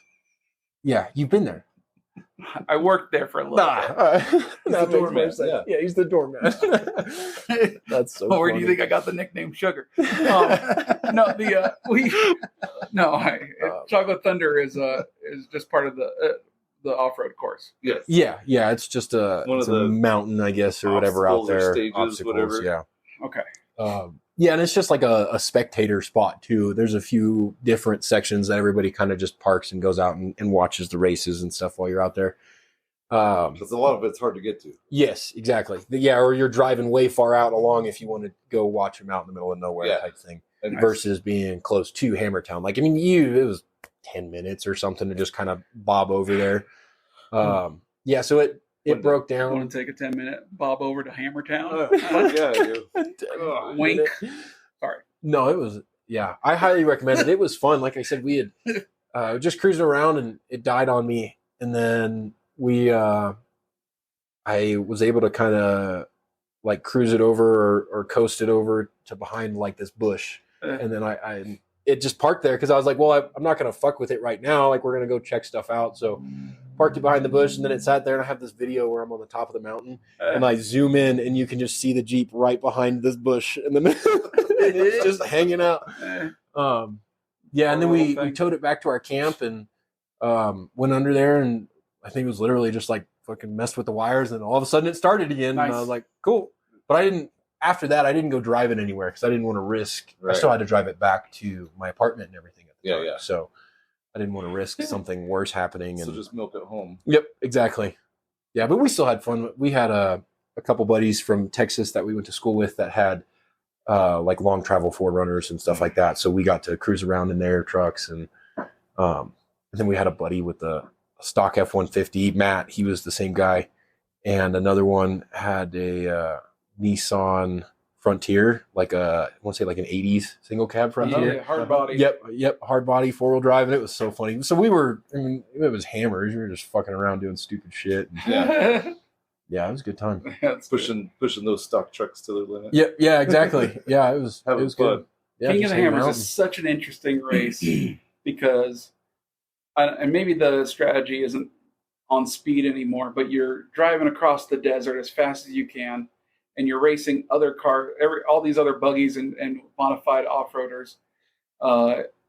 Yeah. You've been there. I worked there for a little bit. He's the doorman. Yeah, he's the doorman. That's so where do you think I got the nickname Sugar? Chocolate Thunder is just part of the off-road course. Yes. Yeah. It's just a mountain, I guess, or whatever out there. Stages, obstacles, whatever. Yeah. Okay. Yeah, and it's just like a spectator spot too. There's a few different sections that everybody kind of just parks and goes out and watches the races and stuff while you're out there. Because a lot of it's hard to get to. Yes, exactly. Yeah, or you're driving way far out along if you want to go watch them out in the middle of nowhere type thing, versus being close to Hammertown. Like, I mean, it was 10 minutes or something to just kind of bob over there. Yeah, so it broke down. Want to take a 10-minute bob over to Hammertown? Wink. Sorry. No, it was. Yeah, I highly recommend it. It was fun. Like I said, we had just cruising around, and it died on me. And then I was able to kind of like cruise it over or coast it over to behind like this bush, and then it just parked there because I was like, well, I'm not going to fuck with it right now. Like, we're going to go check stuff out. So parked it behind the bush, and then it sat there, and I have this video where I'm on the top of the mountain, and I zoom in, and you can just see the Jeep right behind this bush in the middle. It's just hanging out. Yeah, and then we towed it back to our camp and went under there, and I think it was literally just like fucking messed with the wires, and all of a sudden it started again. Nice. And I was like, cool. But after that, I didn't go drive it anywhere because I didn't want to risk. Right. I still had to drive it back to my apartment and everything at the time. Yeah. So I didn't want to risk something worse happening. So just milk it home. Yep, exactly. Yeah, but we still had fun. We had a couple buddies from Texas that we went to school with that had like long travel Forerunners and stuff like that. So we got to cruise around in their trucks, and then we had a buddy with a stock F-150, Matt. He was the same guy, and another one had a Nissan Frontier, like I want to say like an 80s single cab Frontier. Yeah, hard body. Yep, hard body, 4-wheel drive, and it was so funny. So we were, I mean, it was hammers. We were just fucking around doing stupid shit. And, yeah, it was a good time. pushing those stock trucks to their limit. Yeah, exactly. Yeah, it was fun. Good. Yeah, King of the Hammers is such an interesting race because, and maybe the strategy isn't on speed anymore, but you're driving across the desert as fast as you can, and you're racing other cars, all these other buggies and modified off-roaders.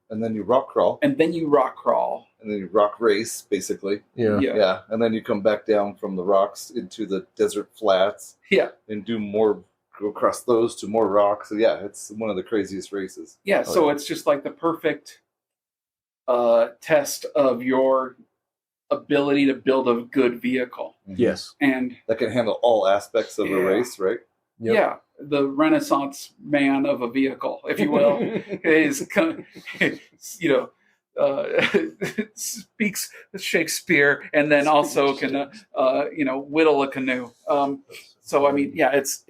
And then you rock crawl. And then you rock race, basically. Yeah. And then you come back down from the rocks into the desert flats. Yeah. And go across those to more rocks. So yeah, it's one of the craziest races. Yeah. So it's just like the perfect test of your ability to build a good vehicle. Yes. And that can handle all aspects of a race, right? Yep. Yeah. The Renaissance man of a vehicle, if you will, is, speaks Shakespeare and then also can, whittle a canoe. So, I mean, yeah, it's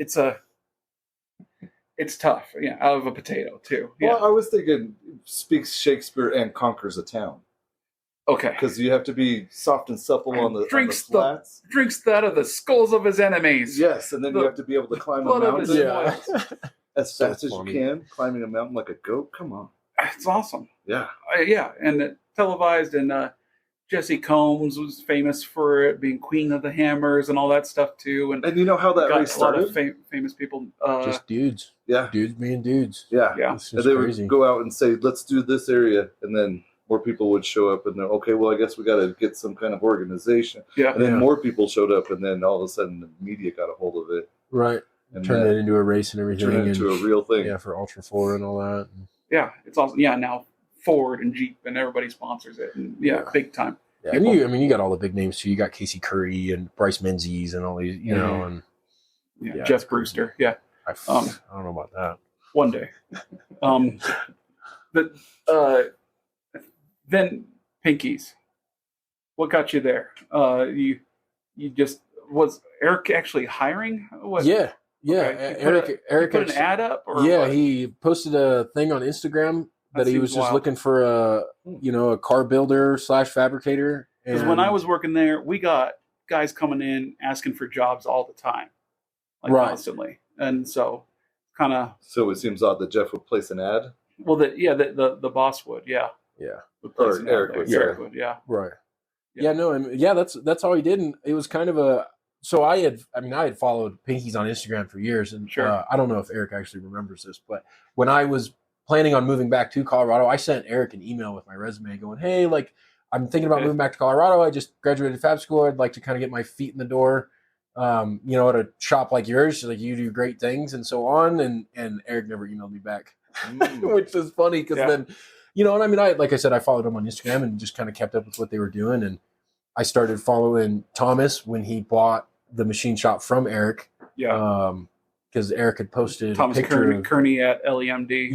tough. Yeah. Out of a potato too. Yeah. Well, I was thinking speaks Shakespeare and conquers a town. Okay. Because you have to be soft and supple on the flats. Drinks that of the skulls of his enemies. Yes, and then you have to be able to climb a mountain as fast as you can, climbing a mountain like a goat. Come on. It's awesome. Yeah. And televised, and Jesse Combs was famous for it being Queen of the Hammers and all that stuff too. And you know how that race started? A lot of famous people. Just dudes. Yeah. Dudes being dudes. Yeah. Yeah. And they would go out and say, let's do this area, and then more people would show up, and they're okay. Well, I guess we got to get some kind of organization. Yeah, and then more people showed up, and then all of a sudden the media got a hold of it. Right, and turn it into a race and everything. Turn it into a real thing. Yeah, for Ultra 4 and all that. Yeah, it's awesome. Yeah, now Ford and Jeep and everybody sponsors it, and big time. Yeah, and you got all the big names too. You got Casey Curry and Bryce Menzies and all these, and Jeff Brewster. Yeah, I don't know about that. One day, then Pinkies. What got you there? You just was Eric actually hiring? What? Yeah. Okay. Eric put an ad up, or what? He posted a thing on Instagram that he was just looking for a car builder / fabricator. Because when I was working there, we got guys coming in asking for jobs all the time, constantly, and so kind of. So it seems odd that Jeff would place an ad. Well, the boss would, yeah. Or Eric would, yeah. Right. Yeah, no, and that's all he did, and it was kind of a. So I had followed Pinkies on Instagram for years, and I don't know if Eric actually remembers this, but when I was planning on moving back to Colorado, I sent Eric an email with my resume going, "Hey, I'm thinking about moving back to Colorado. I just graduated fab school. I'd like to kind of get my feet in the door, at a shop like yours. Like you do great things and so on." And Eric never emailed me back, which is funny because then. And I mean, I followed him on Instagram and just kind of kept up with what they were doing. And I started following Thomas when he bought the machine shop from Eric. Yeah. Because Eric had posted Thomas a picture Kearney at LEMD.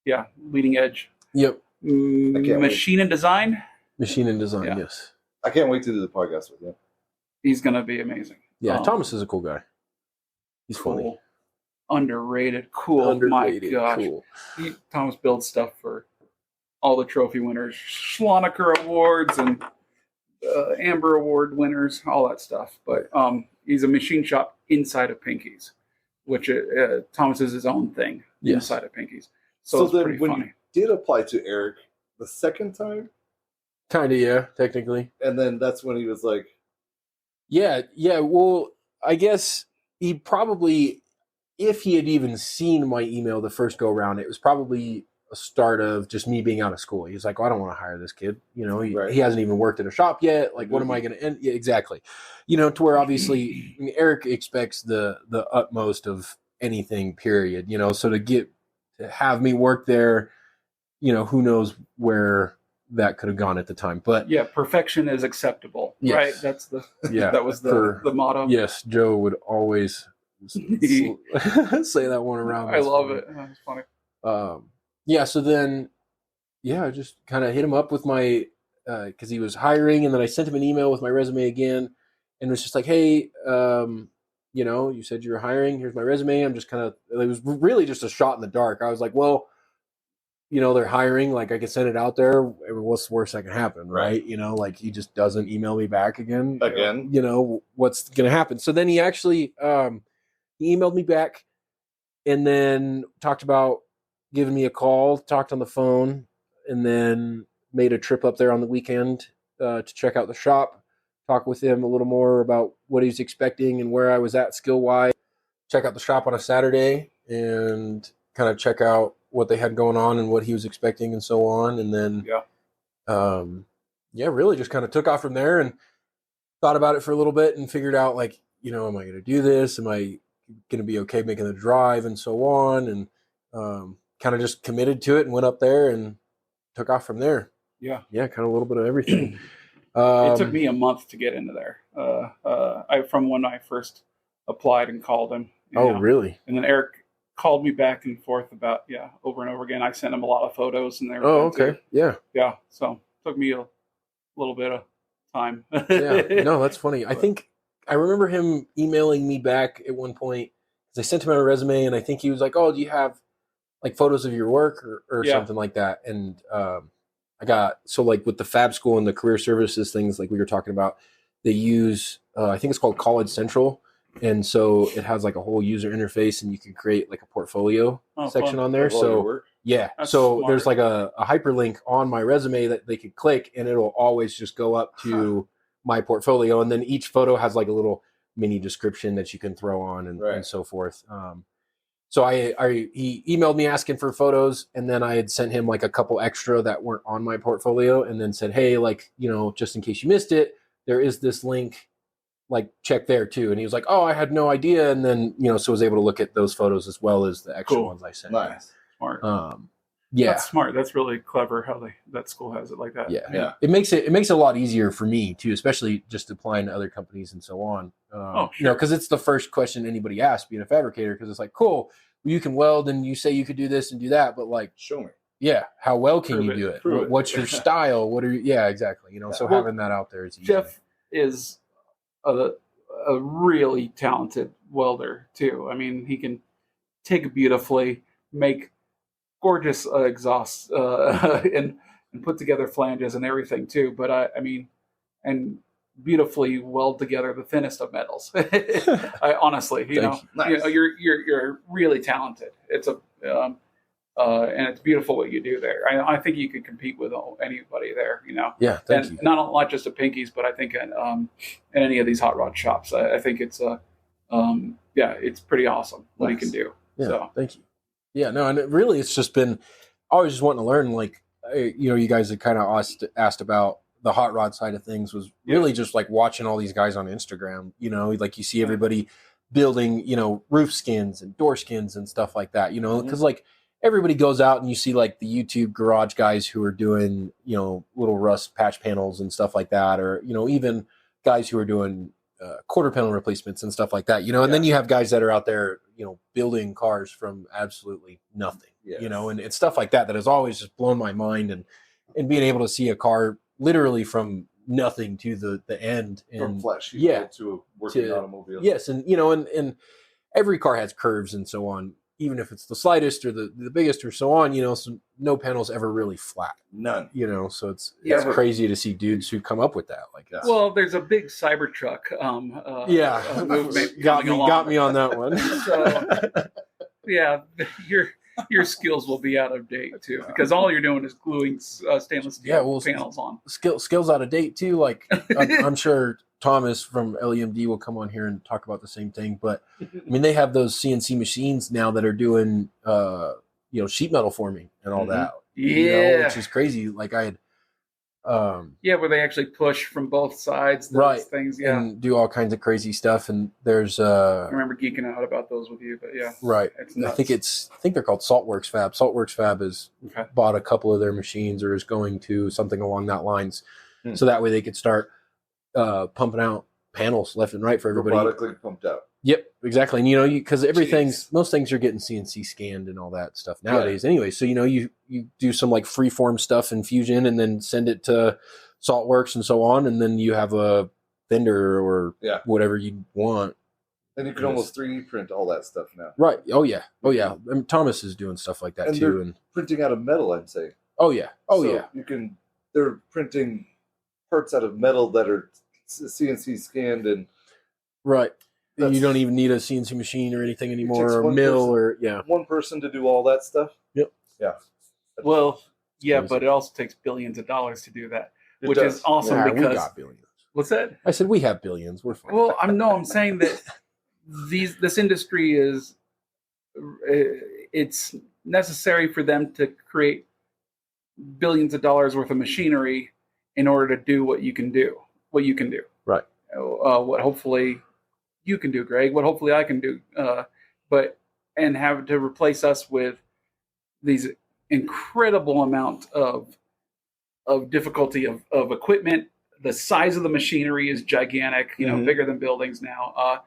Yeah. Leading edge. Yep. Machine and Design. Machine and Design, yes. I can't wait to do the podcast with him. He's going to be amazing. Yeah, Thomas is a cool guy. He's funny. Underrated, cool. My gosh, cool. Thomas builds stuff for all the trophy winners, Schlonaker Awards and Amber Award winners, all that stuff. But he's a machine shop inside of Pinkies, which Thomas is his own thing inside of Pinkies. So it's pretty when funny. You did apply to Eric the second time, kind of, yeah, technically, and then that's when he was like, yeah. Well, I guess he probably. If he had even seen my email the first go around, it was probably a start of just me being out of school. He's like, I don't want to hire this kid. He hasn't even worked at a shop yet. Like, what am I going to end? Yeah, exactly. To where obviously Eric expects the utmost of anything, period. So to have me work there, who knows where that could have gone at the time. But yeah, perfection is acceptable. Yes. Right. That's that was the motto. Yes. Joe would always say that one around. I love it. That's funny. So then I just kind of hit him up with my because he was hiring, and then I sent him an email with my resume again, and it was just like, hey, you said you were hiring. Here's my resume. I'm just it was really just a shot in the dark. I was like, well, they're hiring. Like, I can send it out there. What's the worst that can happen, right? Like, he just doesn't email me back again. What's going to happen? So then he actually he emailed me back and then talked about giving me a call, talked on the phone, and then made a trip up there on the weekend to check out the shop, talk with him a little more about what he's expecting and where I was at skill-wise, check out the shop on a Saturday and kind of check out what they had going on and what he was expecting and so on. And then, really just kind of took off from there and thought about it for a little bit and figured out, like, am I going to do this? Am I going to be okay making the drive and so on? And kind of just committed to it and went up there and took off from there. Yeah, kind of a little bit of everything. It took me a month to get into there. From when I first applied and called him. Really? And then Eric called me back and forth about, over and over again. I sent him a lot of photos and everything. Oh, okay. Too. Yeah. Yeah. So it took me a little bit of time. No, that's funny. I think I remember him emailing me back at one point because I sent him a resume and I think he was like, oh, do you have like photos of your work or something like that? And I got, so like with the Fab School and the career services things like we were talking about, they use, I think it's called College Central. And so it has like a whole user interface and you can create like a portfolio section on there. So that's so smart. There's like a hyperlink on my resume that they could click and it'll always just go up to my portfolio. And then each photo has like a little mini description that you can throw on and so forth. So he emailed me asking for photos and then I had sent him like a couple extra that weren't on my portfolio and then said, hey, like, just in case you missed it, there is this link, like check there too. And he was like, oh, I had no idea. And then, so was able to look at those photos as well as the extra ones I sent. Nice. Smart. Yeah. That's smart. That's really clever how that school has it like that. Yeah. It makes it a lot easier for me too, especially just applying to other companies and so on. Sure. Because it's the first question anybody asks being a fabricator, because it's like, cool, you can weld and you say you could do this and do that, but like, show me. Yeah. How well can you do it? What's your style? What are you? Yeah, exactly. So having that out there is easy. Jeff is a really talented welder too. I mean, he can take beautifully, make gorgeous exhausts and put together flanges and everything too. But I mean, and beautifully weld together the thinnest of metals. I honestly, you're really talented. It's and it's beautiful what you do there. I think you could compete with anybody there. Yeah, thank you. Not just at Pinky's, but I think in any of these hot rod shops. I think it's it's pretty awesome what you can do. Yeah, so thank you. Yeah, no, and it's just been always just wanting to learn. Like, you guys had kind of asked about the hot rod side of things, was really just like watching all these guys on Instagram. Like you see everybody building, roof skins and door skins and stuff like that. Because like everybody goes out and you see like the YouTube garage guys who are doing, little rust patch panels and stuff like that, or even guys who are doing quarter panel replacements and stuff like that. And then you have guys that are out there, building cars from absolutely nothing. And it's stuff like that has always just blown my mind, and being able to see a car literally from nothing to the end, and from flesh to a working automobile. Yes, and and every car has curves and so on, even if it's the slightest or the biggest or so on. So no panel's ever really flat. None. So it's crazy to see dudes who come up with that like that. Well, there's a big Cybertruck. Got me on that one. So your skills will be out of date too, because all you're doing is gluing stainless steel panels on. Skills out of date too. Like I'm sure Thomas from LEMD will come on here and talk about the same thing. But I mean, they have those CNC machines now that are doing sheet metal forming and all that. Which is crazy. Like I had. Where they actually push from both sides. Those things. Yeah. And do all kinds of crazy stuff. And there's I remember geeking out about those with you, but yeah. Right. I think they're called Saltworks Fab. Saltworks Fab has bought a couple of their machines, or is going to, something along that lines. So that way they could start pumping out panels left and right for everybody. Robotically pumped out. Yep, exactly. And because most things are getting CNC scanned and all that stuff nowadays anyway. So you do some like freeform stuff in Fusion and then send it to Saltworks and so on, and then you have a vendor or whatever you want And you can almost 3D print all that stuff now. Right. Oh yeah. And Thomas is doing stuff like that and too. And printing out of metal, I'm saying. Oh yeah. They're printing parts out of metal that are CNC scanned and. Right. You don't even need a CNC machine or anything anymore, or a mill, one person to do all that stuff. Yep. Yeah. Well, yeah, but it also takes billions of dollars to do that, which is awesome because we got billions. What's that? I said we have billions. We're fine. Well, I'm saying that this industry is it's necessary for them to create billions of dollars worth of machinery in order to do what you can do. Right. What hopefully you can do, Greg. What hopefully I can do. And have to replace us with these incredible amount of difficulty of equipment. The size of the machinery is gigantic, bigger than buildings now.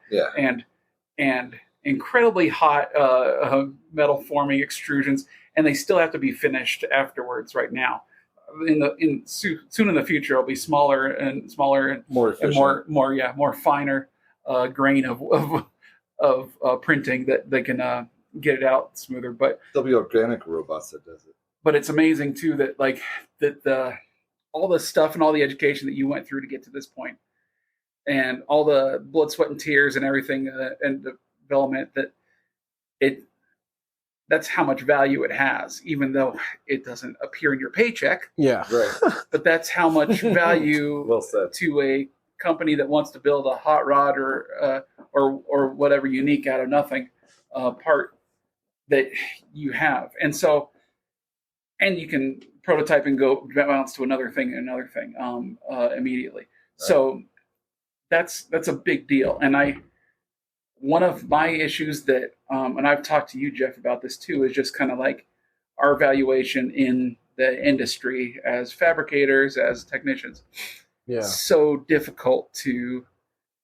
And incredibly hot metal forming extrusions, and they still have to be finished afterwards. Right now, soon in the future, it'll be smaller and more efficient. and more finer grain of printing that they can get it out smoother. But there'll be organic robots that does it. But it's amazing too that all the stuff and all the education that you went through to get to this point, and all the blood, sweat, and tears and everything and development that's how much value it has, even though it doesn't appear in your paycheck. Yeah, right. But that's how much value well said. To a company that wants to build a hot rod or whatever unique out of nothing part that you have, and you can prototype and go bounce to another thing immediately. Right. So that's a big deal. And one of my issues that, and I've talked to you, Jeff, about this too, is just kind of like our valuation in the industry as fabricators, as technicians. Yeah. So difficult to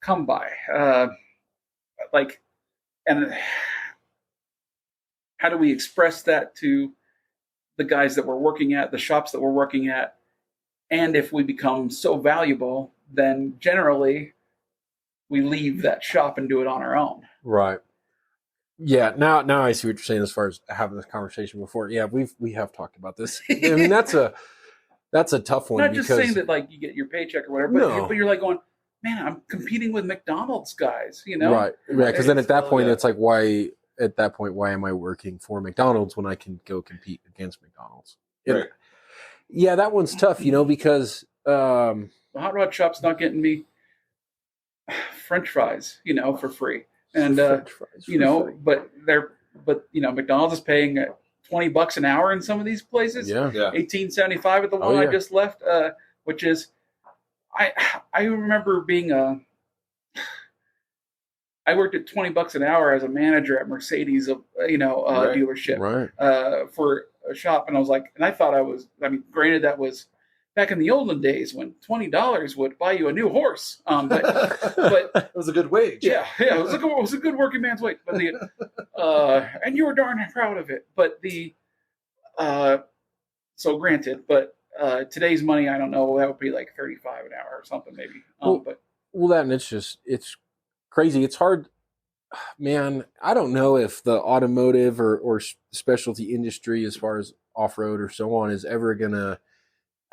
come by. And how do we express that to the guys that we're working at, the shops that we're working at? And if we become so valuable, then generally we leave that shop and do it on our own. Right. Yeah. Now I see what you're saying as far as having this conversation before. Yeah, we have talked about this. I mean, that's a tough one. Not just saying that like you get your paycheck or whatever, but you're like going, man, I'm competing with McDonald's guys, Right. Yeah. Because then at that point, it's like, why am I working for McDonald's when I can go compete against McDonald's? Right. Yeah, that one's tough, because the hot rod shop's not getting me French fries, for free. And free. but McDonald's is paying $20 an hour in some of these places. Yeah. $18.75 at the one I just left, which is I remember being I worked at $20 an hour as a manager at Mercedes, dealership, for a shop, and I was like, and I thought granted that was back in the olden days when $20 would buy you a new horse, but it was a good wage. Yeah, it was a good working man's wage, but and you were darn proud of it. But so granted, but today's money, I don't know, that would be like $35 an hour or something maybe. And it's crazy. It's hard, man. I don't know if the automotive or specialty industry, as far as off-road or so on, is ever gonna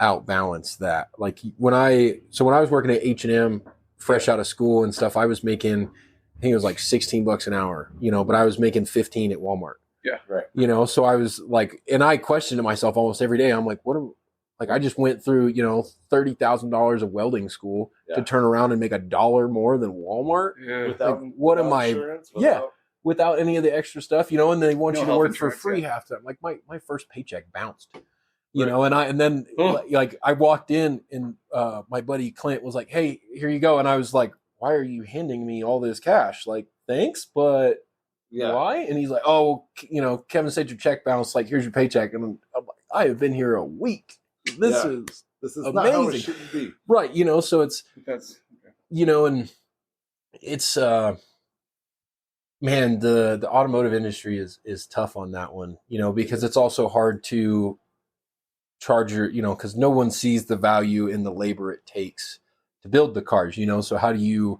outbalance that. Like when I was working at H&M fresh out of school and stuff, I was making, I think it was like $16 an hour, but I was making 15 at Walmart. Yeah. Right. So I was like, and I questioned myself almost every day. I'm like, I just went through, $30,000 of welding school to turn around and make $1 more than Walmart. Yeah. Without any of the extra stuff, and they want you to work for free half the time. Like my first paycheck bounced, and then I walked in and my buddy Clint was like, "Hey, here you go." And I was like, "Why are you handing me all this cash? Like, thanks, but why?" And he's like, "Oh, Kevin said your check bounced. Like, here's your paycheck." And I'm like, "I have been here a week. This is amazing." Not how it should be. Right. So it's, and it's, man, the automotive industry is tough on that one, because it's also hard to charge because no one sees the value in the labor it takes to build the cars, so how do you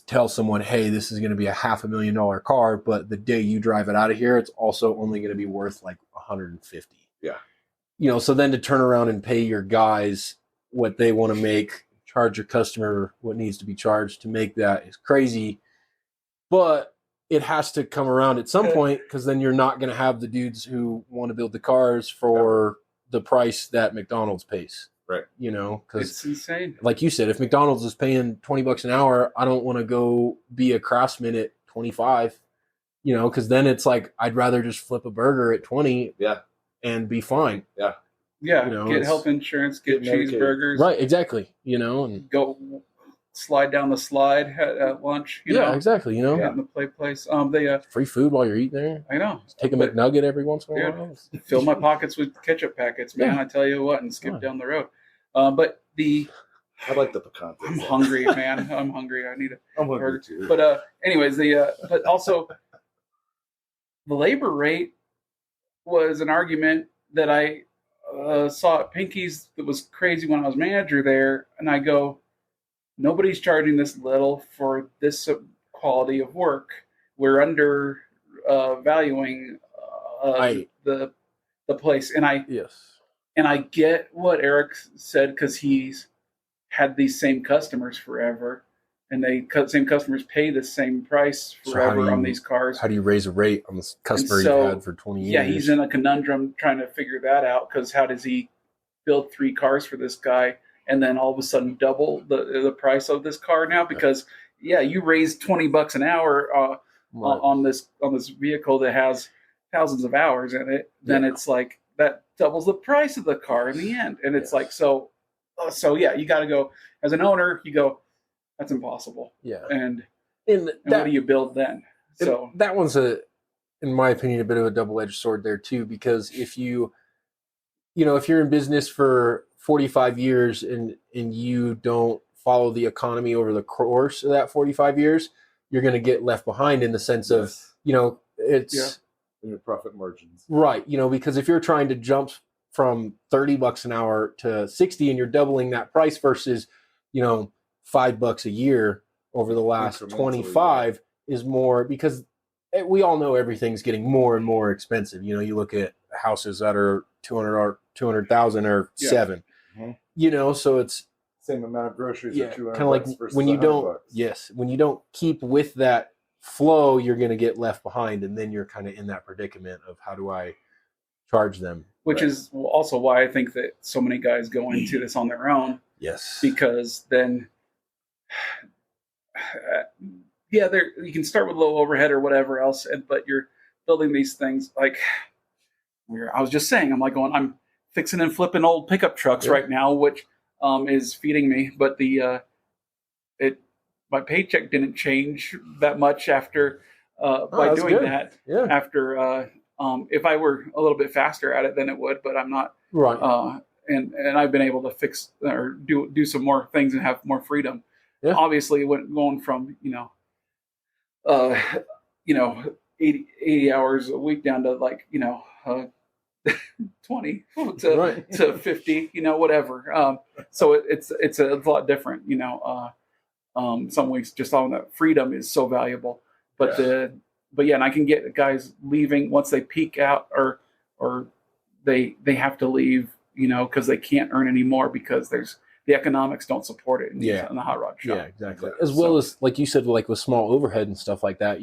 tell someone, hey, this is going to be a $500,000 car, but the day you drive it out of here, it's also only going to be worth like 150. Yeah. So then to turn around and pay your guys what they want to make, charge your customer what needs to be charged to make that is crazy. But it has to come around at some point, because then you're not going to have the dudes who want to build the cars for the price that McDonald's pays. Right. Because it's insane. Like you said, if McDonald's is paying $20 an hour, I don't want to go be a craftsman at 25, because then it's like, I'd rather just flip a burger at 20 and be fine. Yeah. Yeah. Get health insurance, get cheeseburgers. Right. Exactly. And go slide down the slide at lunch. Exactly. In the place. They free food while you're eating there. I know. Take a McNugget every once in a while. Fill my pockets with ketchup packets, man. I tell you what, and skip down the road. But I like the pecan. I'm hungry, man. I'm hungry. I need a burger too. But anyways, but also the labor rate was an argument that I saw at Pinky's that was crazy when I was manager there, and I go, nobody's charging this little for this quality of work. We're under valuing the place, and I get what Eric said, because he's had these same customers forever, and same customers pay the same price forever on these cars. How do you raise a rate on this customer you've had for 20 years? Yeah, he's in a conundrum trying to figure that out, because how does he build 3 cars for this guy and then all of a sudden double the price of this car now? Because you raise $20 an hour on this vehicle that has thousands of hours in it, then it's like that doubles the price of the car in the end. And it's like, so you got to go as an owner, you go, that's impossible. Yeah. And what do you build then? So that one's in my opinion, a bit of a double-edged sword there too, because if you're in business for 45 years and you don't follow the economy over the course of that 45 years, you're going to get left behind in the sense of, it's in your profit margins. Right. Because if you're trying to jump from $30 an hour to 60 and you're doubling that price versus, $5 a year over the last 25 is more, because we all know everything's getting more and more expensive. You look at houses that are 200,000 or $7, so it's same amount of groceries at 200. Kind of like when you don't, when you don't keep with that flow, you're going to get left behind, and then you're kind of in that predicament of how do I charge them, which is also why I think that so many guys go into this on their own. Yes, because then you can start with low overhead or whatever else, but you're building these things like I was just saying, I'm fixing and flipping old pickup trucks right now, which is feeding me, but my paycheck didn't change that much after by doing good. That. Yeah. After if I were a little bit faster at it, then it would, but I'm not. Right. And I've been able to fix or do some more things and have more freedom. Yeah. Obviously, going from 80 hours a week down to 20 to 50, whatever. So it's a lot different, some weeks just on that freedom is so valuable, but and I can get guys leaving once they peak out or they have to leave, cause they can't earn any more because the economics don't support it in the hot rod shop. Yeah, exactly. As well as, like you said, like with small overhead and stuff like that,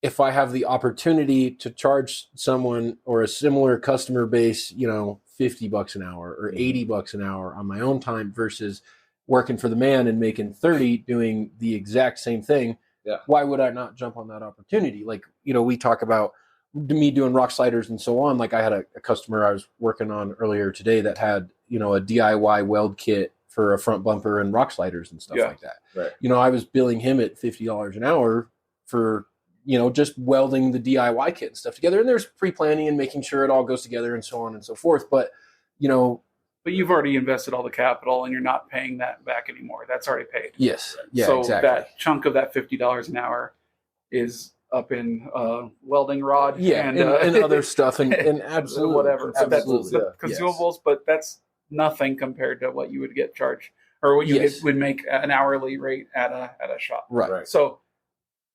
if I have the opportunity to charge someone or a similar customer base, $50 an hour or $80 an hour on my own time versus working for the man and making 30 doing the exact same thing, why would I not jump on that opportunity? Like, we talk about me doing rock sliders and so on. Like I had a customer I was working on earlier today that had, a DIY weld kit for a front bumper and rock sliders and stuff like that. Right. I was billing him at $50 an hour for, just welding the DIY kit and stuff together. And there's pre-planning and making sure it all goes together and so on and so forth. But, but you've already invested all the capital and you're not paying that back anymore. That's already paid. Yes. Yeah, so exactly. That chunk of that $50 an hour is up in welding rod and other stuff and absolutely whatever. Absolutely. So that's the consumables, but that's nothing compared to what you would get charged or what you would make an hourly rate at a shop. Right. So,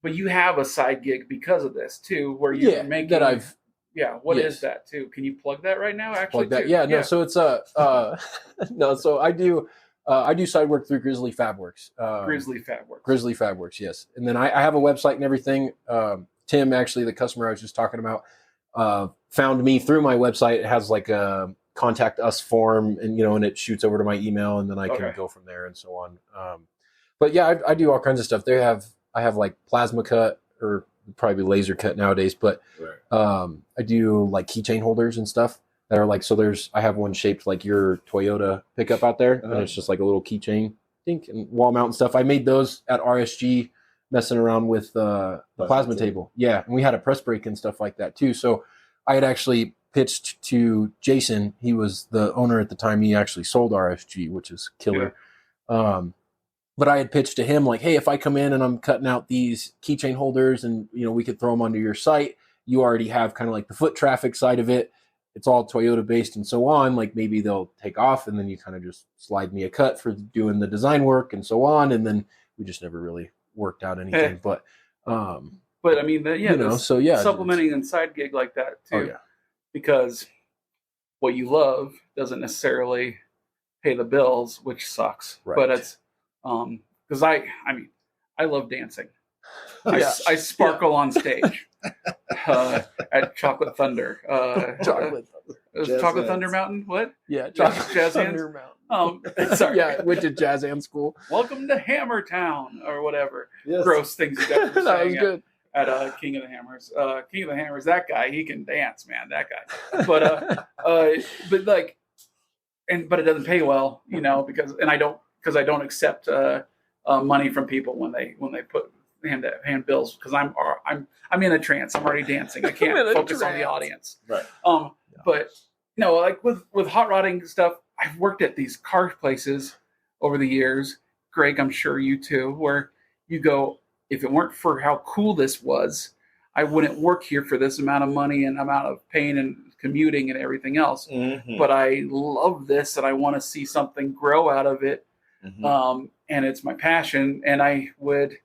but you have a side gig because of this too, where you're making that I've. Yeah, what is that too? Can you plug that right now? Actually, plug that. Yeah, no. So it's no. So I do side work through Grizzly Fabworks. Grizzly Fabworks. Grizzly Fabworks, yes. And then I have a website and everything. Tim, actually, the customer I was just talking about, found me through my website. It has like a contact us form, and and it shoots over to my email, and then I can go from there and so on. But yeah, I do all kinds of stuff. I have like plasma cut, or probably laser cut nowadays, but I do like keychain holders and stuff that are like, I have one shaped like your Toyota pickup out there, and it's just like a little keychain thing and wall mount and stuff. I made those at RSG messing around with the plasma table. Yeah, and we had a press break and stuff like that too. So I had actually pitched to Jason. He was the owner at the time. He actually sold RSG, which is killer. Yeah. But I had pitched to him like, hey, if I come in and I'm cutting out these keychain holders and, we could throw them onto your site, you already have kind of like the foot traffic side of it. It's all Toyota based and so on. Like maybe they'll take off, and then you kind of just slide me a cut for doing the design work and so on. And then we just never really worked out anything. But I mean, supplementing and side gig like that too. Oh, yeah. Because what you love doesn't necessarily pay the bills, which sucks. Right. But it's because I love dancing. I sparkle on stage at Chocolate Thunder. Chocolate Thunder Mountain? What? Yeah, Jazz Thunder Mountain. Sorry. Yeah, went to jazz hand school. Welcome to Hammertown or whatever. Yes. Gross things you guys were saying. That was good. At King of the Hammers. King of the Hammers, that guy, he can dance, man, that guy. But but it doesn't pay well, because I don't accept money from people when they put hand bills, because I'm in a trance. I'm already dancing. I can't focus on the audience. Right. But like with hot rodding stuff, I've worked at these car places over the years. Greg, I'm sure you too, where you go, if it weren't for how cool this was, I wouldn't work here for this amount of money and amount of pain and commuting and everything else. Mm-hmm. But I love this, and I want to see something grow out of it. Mm-hmm. And it's my passion, and I would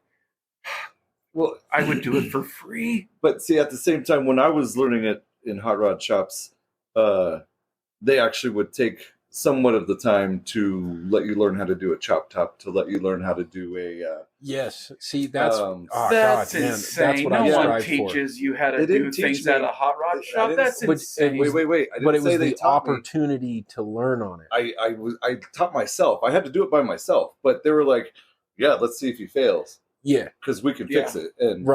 do it for free. But see, at the same time, when I was learning it in hot rod shops, they actually would take somewhat of the time to let you learn how to do a chop top, to let you learn how to do a yes. See, that's insane. That's what no one teaches you how to do things at a hot rod shop. That's insane. Wait. But it was the opportunity to learn on it. I taught myself. I had to do it by myself, but they were like, "Yeah, let's see if he fails." Yeah, because we can fix it, and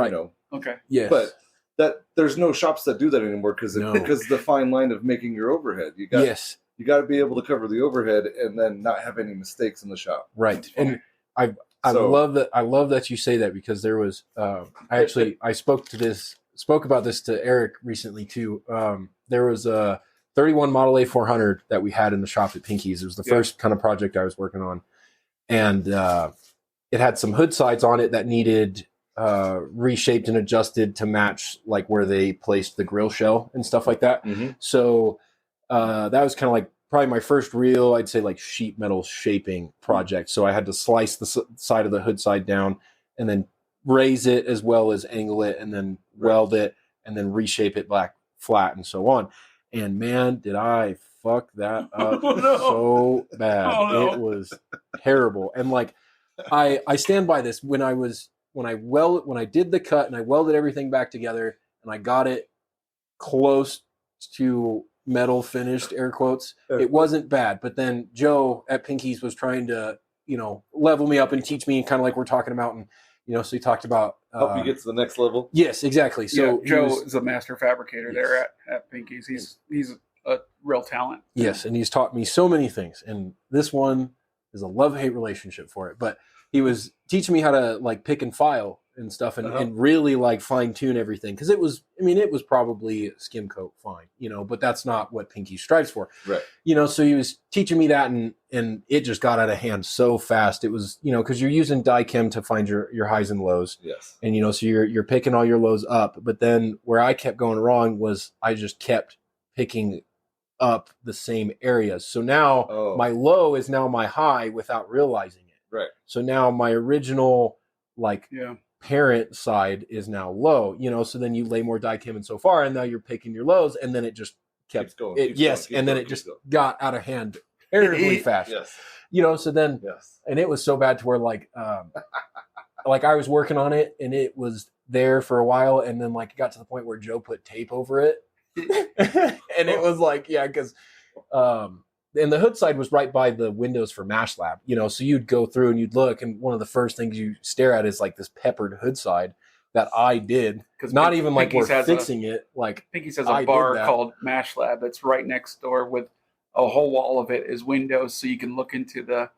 okay, yes, but. That there's no shops that do that anymore because the fine line of making your overhead. You got to be able to cover the overhead and then not have any mistakes in the shop. Right. And I love that. I love that you say that, because there was I spoke about this to Eric recently too. There was a 31 Model A 400 that we had in the shop at Pinky's. It was the first kind of project I was working on, and it had some hood sides on it that needed reshaped and adjusted to match like where they placed the grill shell and stuff like that. Mm-hmm. So that was kind of like probably my first real, I'd say, like sheet metal shaping project. So I had to slice the side of the hood side down and then raise it as well as angle it and then weld it and then reshape it back flat and so on. And man, did I fuck that up so bad. It was terrible. And like I stand by this. When I did the cut and I welded everything back together and I got it close to metal finished, air quotes, it wasn't bad. But then Joe at Pinky's was trying to, level me up and teach me, kind of like we're talking about. And, so he talked about help you get to the next level. Yes, exactly. So Joe is a master fabricator there at Pinky's. He's a real talent. Yes. And he's taught me so many things. And this one is a love-hate relationship for it. But he was teaching me how to like pick and file and stuff and really like fine tune everything. Cause it was probably skim coat fine, but that's not what Pinky strives for. Right. So he was teaching me that and it just got out of hand so fast. It was, cause you're using die chem to find your highs and lows. Yes. And, so you're picking all your lows up, but then where I kept going wrong was I just kept picking up the same areas. So now my low is now my high without realizing it. Right. So now my original like parent side is now low, so then you lay more die-chem in so far, and now you're picking your lows, and then it just kept going. Then it just got out of hand terribly fast. Yes. So then, and it was so bad to where like I was working on it, and it was there for a while, and then like it got to the point where Joe put tape over it, and it was like, because and the hood side was right by the windows for Mash Lab, so you'd go through and you'd look, and one of the first things you stare at is like this peppered hood side that I did, because not even like we're fixing it. Like Pinky's has a bar called Mash Lab that's right next door with a whole wall of it is windows, so you can look into the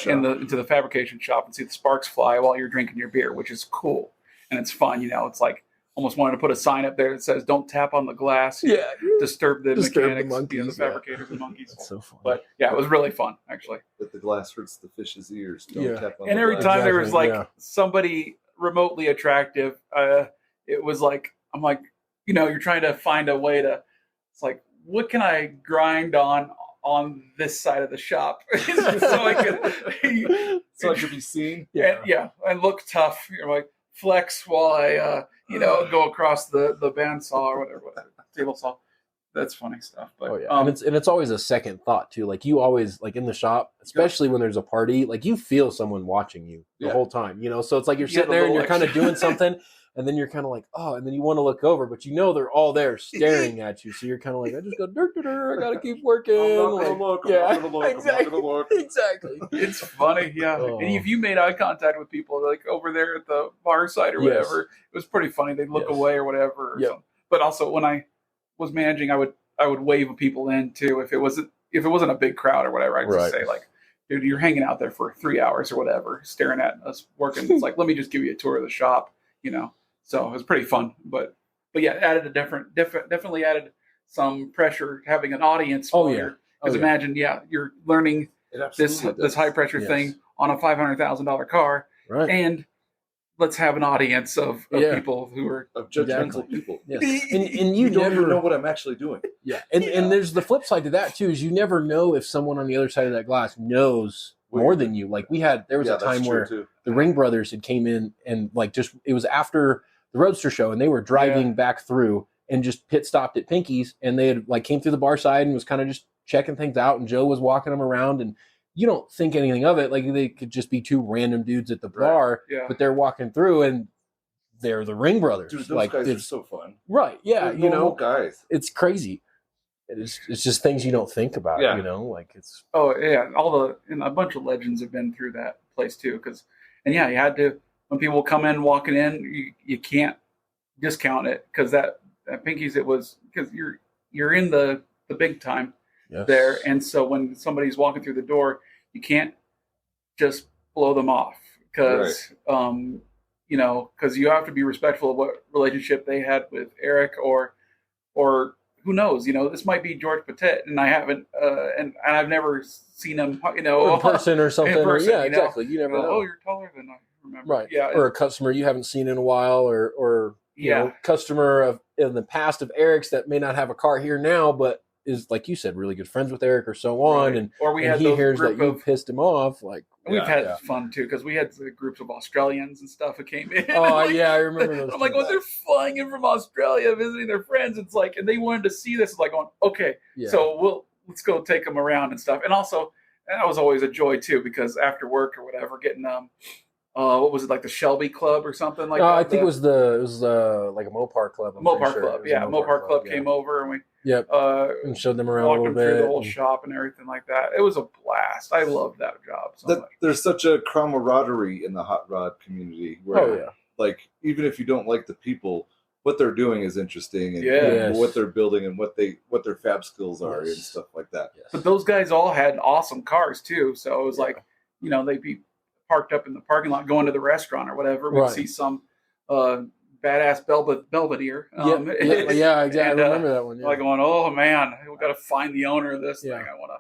into the fabrication shop and see the sparks fly while you're drinking your beer, which is cool and it's fun. It's like almost wanted to put a sign up there that says "Don't tap on the glass." Disturb the mechanics, the monkeys, the fabricators, and monkeys. That's so fun. But it was really fun actually. But the glass hurts the fish's ears. Don't tap on and the every glass. time there was like somebody remotely attractive, it was like I'm like, you're trying to find a way to. It's like, what can I grind on this side of the shop so I could be seen. And look tough. You're like flex while I go across the bandsaw or whatever table saw. That's funny stuff. But and it's always a second thought too. Like you always like in the shop, especially when there's a party, like you feel someone watching you the whole time. So it's like you're sitting there and you're kind of doing something. And then you're kind of like, and then you want to look over, but they're all there staring at you. So you're kind of like, I just go, I got to keep working. I'm not going to look. Exactly. It's funny, And if you made eye contact with people, like over there at the bar side or whatever, it was pretty funny. They'd look away or whatever. Or something. But also when I was managing, I would wave people in too. If it wasn't a big crowd or whatever, I'd just say like, dude, you're hanging out there for 3 hours or whatever, staring at us working. It's like, let me just give you a tour of the shop, So it was pretty fun, but it added definitely added some pressure having an audience. Because imagine, you're learning this high pressure thing on a $500,000 car, right? And let's have an audience of people who are judgmental people. Yes. and you don't even know what I'm actually doing. Yeah, and there's the flip side to that too, is you never know if someone on the other side of that glass knows more than you. Like there was a time where the Ring brothers had came in and like it was after the Roadster show, and they were driving back through and just pit stopped at Pinky's, and they had like came through the bar side and was kind of just checking things out, and Joe was walking them around, and you don't think anything of it. Like they could just be two random dudes at the bar, but they're walking through and they're the Ring brothers. Dude, those guys are so fun. Right. Yeah. They're guys. It's crazy. It's just things you don't think about, like it's. Oh yeah. And a bunch of legends have been through that place too. You had to, when people come in, walking in, you can't discount it. Cause that Pinky's, it was because you're in the big time there. And so when somebody's walking through the door, you can't just blow them off because you have to be respectful of what relationship they had with Eric or who knows, this might be George Petit, and I haven't, and I've never seen him, in person or something. Exactly. You never know. Oh, you're taller than I remember. Right. Yeah. Or a customer you haven't seen in a while, or customer in the past of Eric's that may not have a car here now, but is, like you said, really good friends with Eric or so on. Right. Or he hears that you pissed him off. Like we've had fun too, because we had groups of Australians and stuff that came in. Oh, I remember those. I'm like, they're flying in from Australia, visiting their friends. It's like, and they wanted to see this. It's like, going, okay, so let's go take them around and stuff. And also, that was always a joy too, because after work or whatever, getting what was it, like the Shelby Club or something like that? I think it was like a Mopar Club. Mopar Club, Mopar Club came over and we and showed them around a little bit, through the whole shop and everything like that. It was a blast. I loved that job so much. There's such a camaraderie in the hot rod community where, like, even if you don't like the people, what they're doing is interesting, and what they're building and what their fab skills are and stuff like that. Yes. But those guys all had awesome cars too, so it was like, they'd be parked up in the parking lot going to the restaurant or whatever. We'd see some badass Belvedere. Exactly. I remember that one. Like going, oh man, we got to find the owner of this thing. I want to.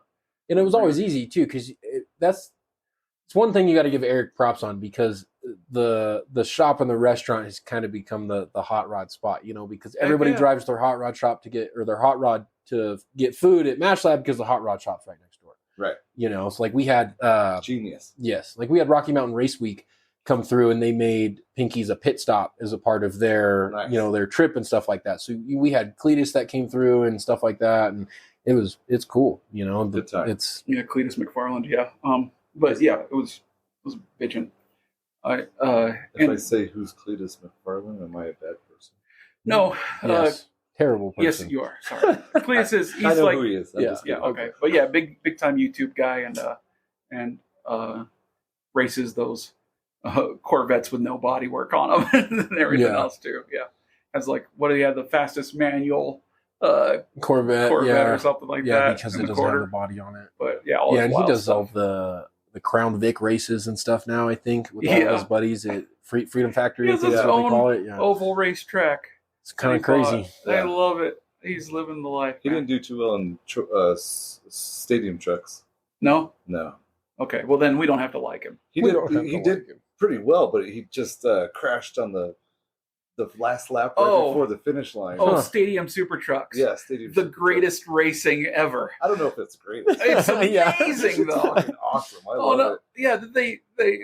And it was always easy too, because it's one thing you got to give Eric props on, because the shop and the restaurant has kind of become the hot rod spot, because everybody yeah. drives their hot rod shop their hot rod to get food at Match Lab because the hot rod shop's right next door. Right. It's like we had Genius. yes, like we had Rocky Mountain Race Week come through, and they made Pinky's a pit stop as a part of their Nice. their trip and stuff like that. So we had Cletus that came through and stuff like that, and it's cool. Good time. It's Yeah, Cletus McFarland. Yeah. But yeah, it was bitching. If I say who's Cletus McFarland, am I a bad person? No. yes, terrible person. Yes, you are. Sorry. Cletus is. He's I know like. who he is. I'm yeah, just Yeah. kidding. Okay. But yeah, big time YouTube guy and races those Corvettes with no bodywork on them and everything Yeah. else too. Yeah. Has like what do you have the fastest manual Corvette, or something like yeah, that because in it the doesn't have quarter. the body on it. But yeah, all Yeah, this and he wild does stuff. all the Crown Vic races and stuff now, I think, with all Yeah. his buddies at Freedom Factory. He I has think his is what they own call it. Yeah, oval racetrack. it's kind of that he bought. crazy. I Yeah. love it. He's living the life. He man. didn't do too well in stadium trucks. No? No. Okay. Well, then we don't have to like him. He We did. don't have to He like did him. pretty well, but he just crashed on the last lap right Oh. before the finish line. Oh, Huh. Stadium Super Trucks. yeah, stadium. The Super greatest racing ever. Truck. I don't know if it's great. It's Yeah. amazing, though. Fucking awesome. I Oh love no! it. Yeah, they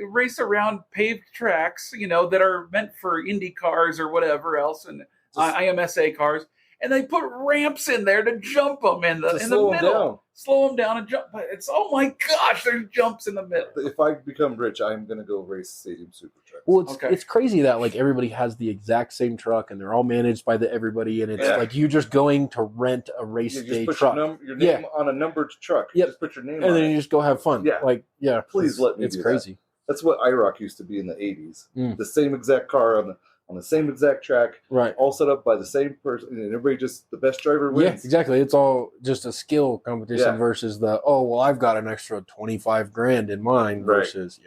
race around paved tracks, that are meant for Indy cars or whatever else, and Just- IMSA cars, and they put ramps in there to jump them in the To slow 'em middle, down. slow them down and jump. But it's oh my gosh, there's jumps in the middle. If I become rich, I'm gonna go race stadium super trucks. Well, it's Okay. it's crazy that like everybody has the exact same truck and they're all managed by everybody, and it's Yeah. like you just going to rent a race you day just put truck, your name on a numbered truck. You Yep. just put your name and on then it. you just go have fun. Yeah. Like yeah, Please it's- let me It's do crazy. That's what IROC used to be in the 80s. Mm. The same exact car on the same exact track, Right. all set up by the same person, and everybody just the best driver Yeah, wins. exactly. It's all just a skill competition Yeah. versus I've got an extra 25 grand in mine Right. versus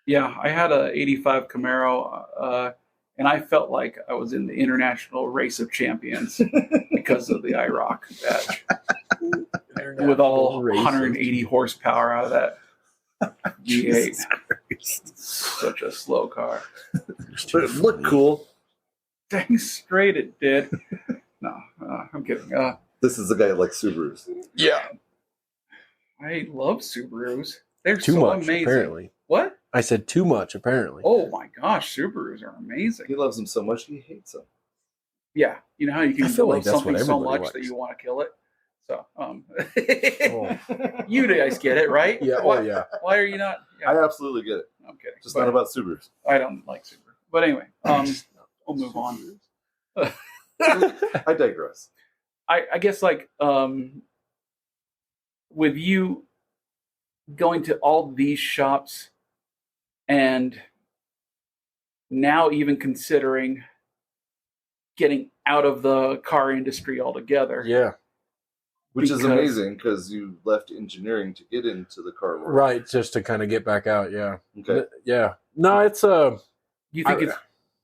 Yeah, I had a '85 Camaro, and I felt like I was in the International Race of Champions because of the IROC badge, with all Races. 180 horsepower out of that V8. Jesus Christ. Such a slow car. But it looked cool. Dang straight it did. No, I'm kidding. This is the guy that likes Subarus. Yeah. I love Subarus. They're Too so much amazing. apparently. What? I said too much apparently. Oh my gosh, Subarus are amazing. He loves him so much he hates him. Yeah, you know how you can I feel love like that's something what so everybody much that likes. you want to kill it. So, Oh. you guys get it, right? Yeah. Why, Oh yeah. why are you not? Yeah, I absolutely get it. I'm kidding. Just But not about Subarus. I don't like Subaru. But anyway, we'll move on. I digress. I guess like with you going to all these shops and now even considering getting out of the car industry altogether. Yeah. Which is Because- amazing because you left engineering to get into the car world. Right. Just to kind of get back out. Yeah. Okay. Yeah. No, it's Do you think I-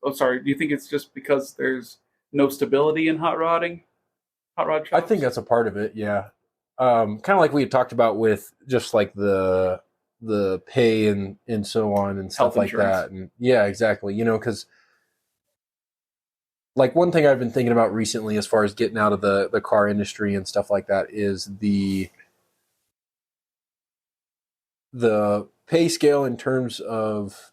it's do you think it's just because there's no stability in hot rod shops? I think that's a part of it. Yeah. Kind of like we had talked about with just like the pay and so on and stuff Health like insurance. that. And yeah, exactly. Because like one thing I've been thinking about recently as far as getting out of the car industry and stuff like that is the pay scale in terms of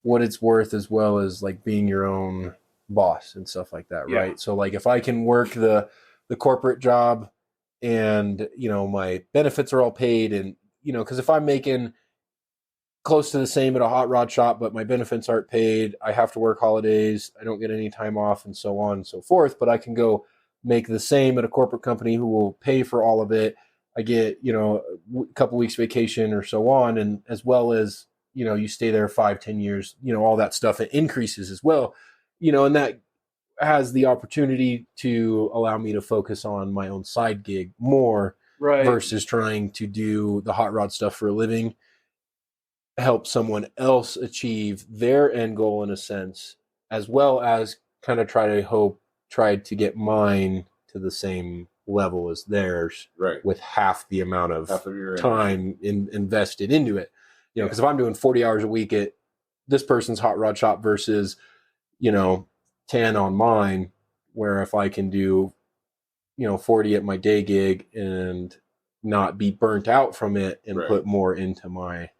what it's worth, as well as like being your own boss and stuff like that. Yeah. Right. So like if I can work the corporate job and, my benefits are all paid and, because if I'm making close to the same at a hot rod shop, but my benefits aren't paid, I have to work holidays, I don't get any time off and so on and so forth, but I can go make the same at a corporate company who will pay for all of it. I get, a couple weeks vacation or so on. And as well as, you stay there 5-10 years, all that stuff, it increases as well, and that has the opportunity to allow me to focus on my own side gig more right. versus trying to do the hot rod stuff for a living, help someone else achieve their end goal in a sense, as well as kind of try to get mine to the same level as theirs Right. with half the amount of Half of your time invested into it. Because if I'm doing 40 hours a week at this person's hot rod shop versus, 10 on mine, where if I can do, 40 at my day gig and not be burnt out from it and put more into my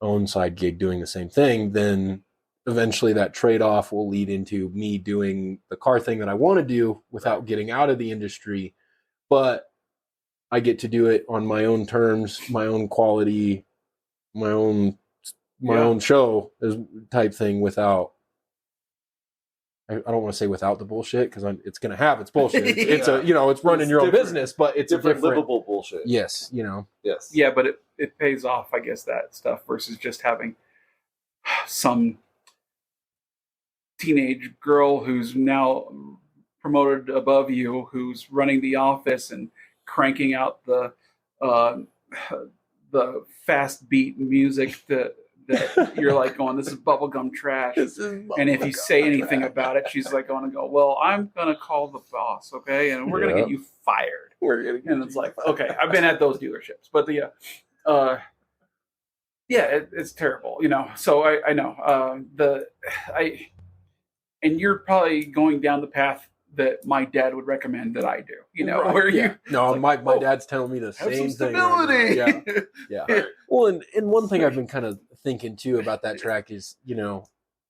own side gig doing the same thing, then eventually that trade-off will lead into me doing the car thing that I want to do without getting out of the industry, but I get to do it on my own terms, my own quality, my own show type thing without, I don't want to say without the bullshit, because it's going to have its bullshit. It's it's running your own business, but it's different livable bullshit. Yes. Yes. Yeah, but it pays off, I guess, that stuff versus just having some teenage girl who's now promoted above you, who's running the office and cranking out the fast beat music that you're like going, this is bubblegum trash. And if you say anything about it, she's like going to go, well, I'm going to call the boss, okay? And we're going to get you fired. And it's like, okay, I've been at those dealerships. But it's terrible, So I know. And you're probably going down the path that my dad would recommend that I do, my dad's telling me the same thing. Right now. Yeah. Well, and one thing I've been kind of thinking too about that track is,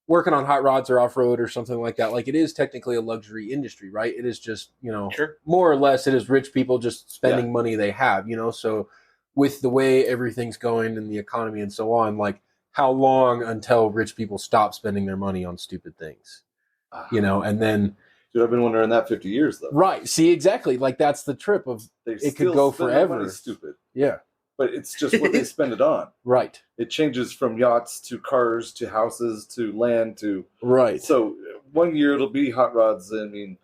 working on hot rods or off-road or something like that. Like, it is technically a luxury industry, right? It is just, more or less it is rich people just spending money they have, so with the way everything's going and the economy and so on, like, how long until rich people stop spending their money on stupid things, and then, dude, I've been wondering that 50 years though. Right. See, exactly. Like, that's the trip of it could go forever. Stupid. Yeah. But it's just what they spend it on. Right. It changes from yachts to cars to houses to land to right. So one year it'll be hot rods, and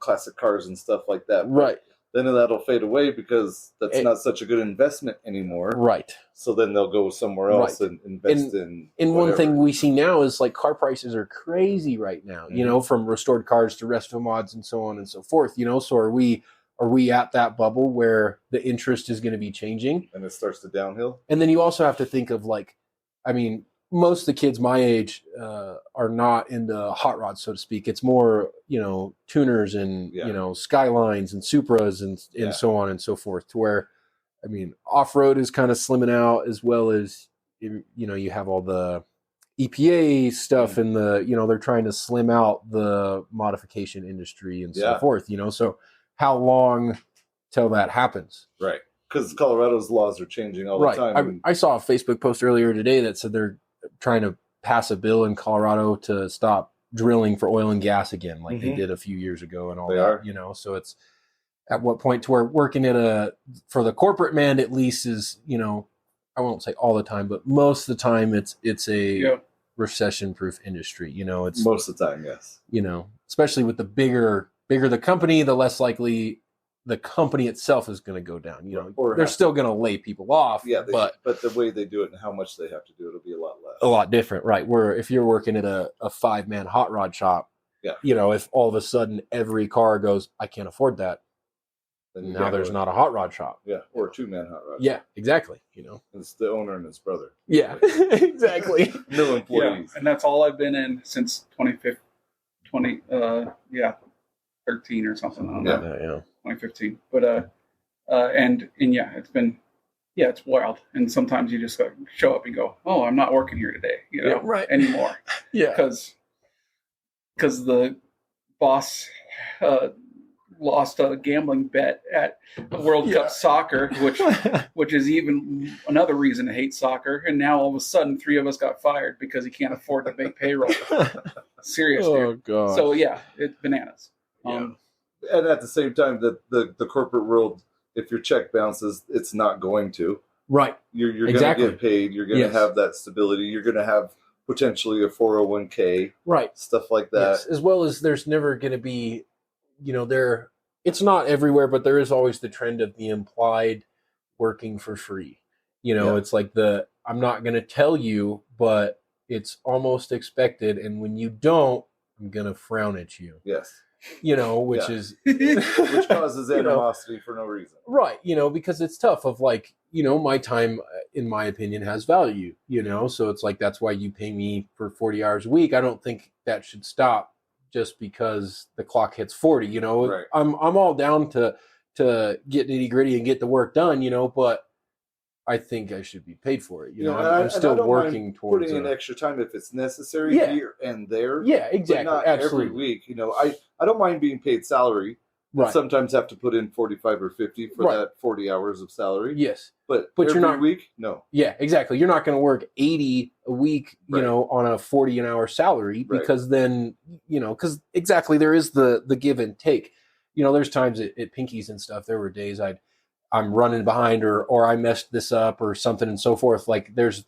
classic cars and stuff like that. Right. Then that'll fade away because that's not such a good investment anymore. Right. So then they'll go somewhere else and invest in. And one thing we see now is, like, car prices are crazy right now, from restored cars to resto mods and so on and so forth, So are we at that bubble where the interest is going to be changing? And it starts to downhill? And then you also have to think of, like, I mean, most of the kids my age are not into hot rods, so to speak. It's more, tuners and, Skylines and Supras and so on and so forth, to where, I mean, off-road is kind of slimming out, as well as, you have all the EPA stuff and they're trying to slim out the modification industry and so forth, so how long till that happens? Right. Because Colorado's laws are changing all the time. I saw a Facebook post earlier today that said they're trying to pass a bill in Colorado to stop drilling for oil and gas again, like they did a few years ago and all that, so it's at what point to where working for the corporate man, at least, is, I won't say all the time, but most of the time it's a recession proof industry, it's most of the time. Yes. Especially with the bigger the company, the less likely the company itself is going to go down. They're still going to lay people off. Yeah, but the way they do it and how much they have to do it will be a lot less. A lot different, right? Where if you're working at a 5-man hot rod shop, if all of a sudden every car goes, I can't afford that, then now there's not a hot rod shop. Yeah, or a 2-man hot rod. Yeah, exactly. It's the owner and his brother. Yeah, exactly. No employees. Yeah, and that's all I've been in since 2013 or something. I don't know. 2015. But it's been, it's wild. And sometimes you just show up and go, oh, I'm not working here today, anymore. Because the boss lost a gambling bet at World Cup soccer, which is even another reason to hate soccer. And now all of a sudden 3 of us got fired because he can't afford to make payroll. Seriously. Oh God. So it's bananas. And at the same time, the corporate world, if your check bounces, it's not going to. Right. You're going to get paid. You're going to have that stability. You're going to have potentially a 401k. Right. Stuff like that. Yes. As well as there's never going to be, it's not everywhere, but there is always the trend of the implied working for free. It's like I'm not going to tell you, but it's almost expected. And when you don't, I'm going to frown at you. Yes. which Yeah. is which causes you know, animosity for no reason. right, because it's tough of like, my time, in my opinion, has value, so it's like, that's why you pay me for 40 hours a week. I don't think that should stop just because the clock hits 40, Right. I'm all down to get nitty gritty and get the work done, but I think I should be paid for it. I'm still working towards putting in extra time if it's necessary here and there. Yeah, exactly. But not Absolutely. every week. I don't mind being paid salary. Right. Sometimes have to put in 45 or 50 for that 40 hours of salary. Yes. But you're not week? No. Yeah, exactly. You're not going to work 80 a week, on a 40 an hour salary, because then, because exactly, there is the give and take. There's times at Pinky's and stuff, there were days I'm running behind or I messed this up or something and so forth. Like there's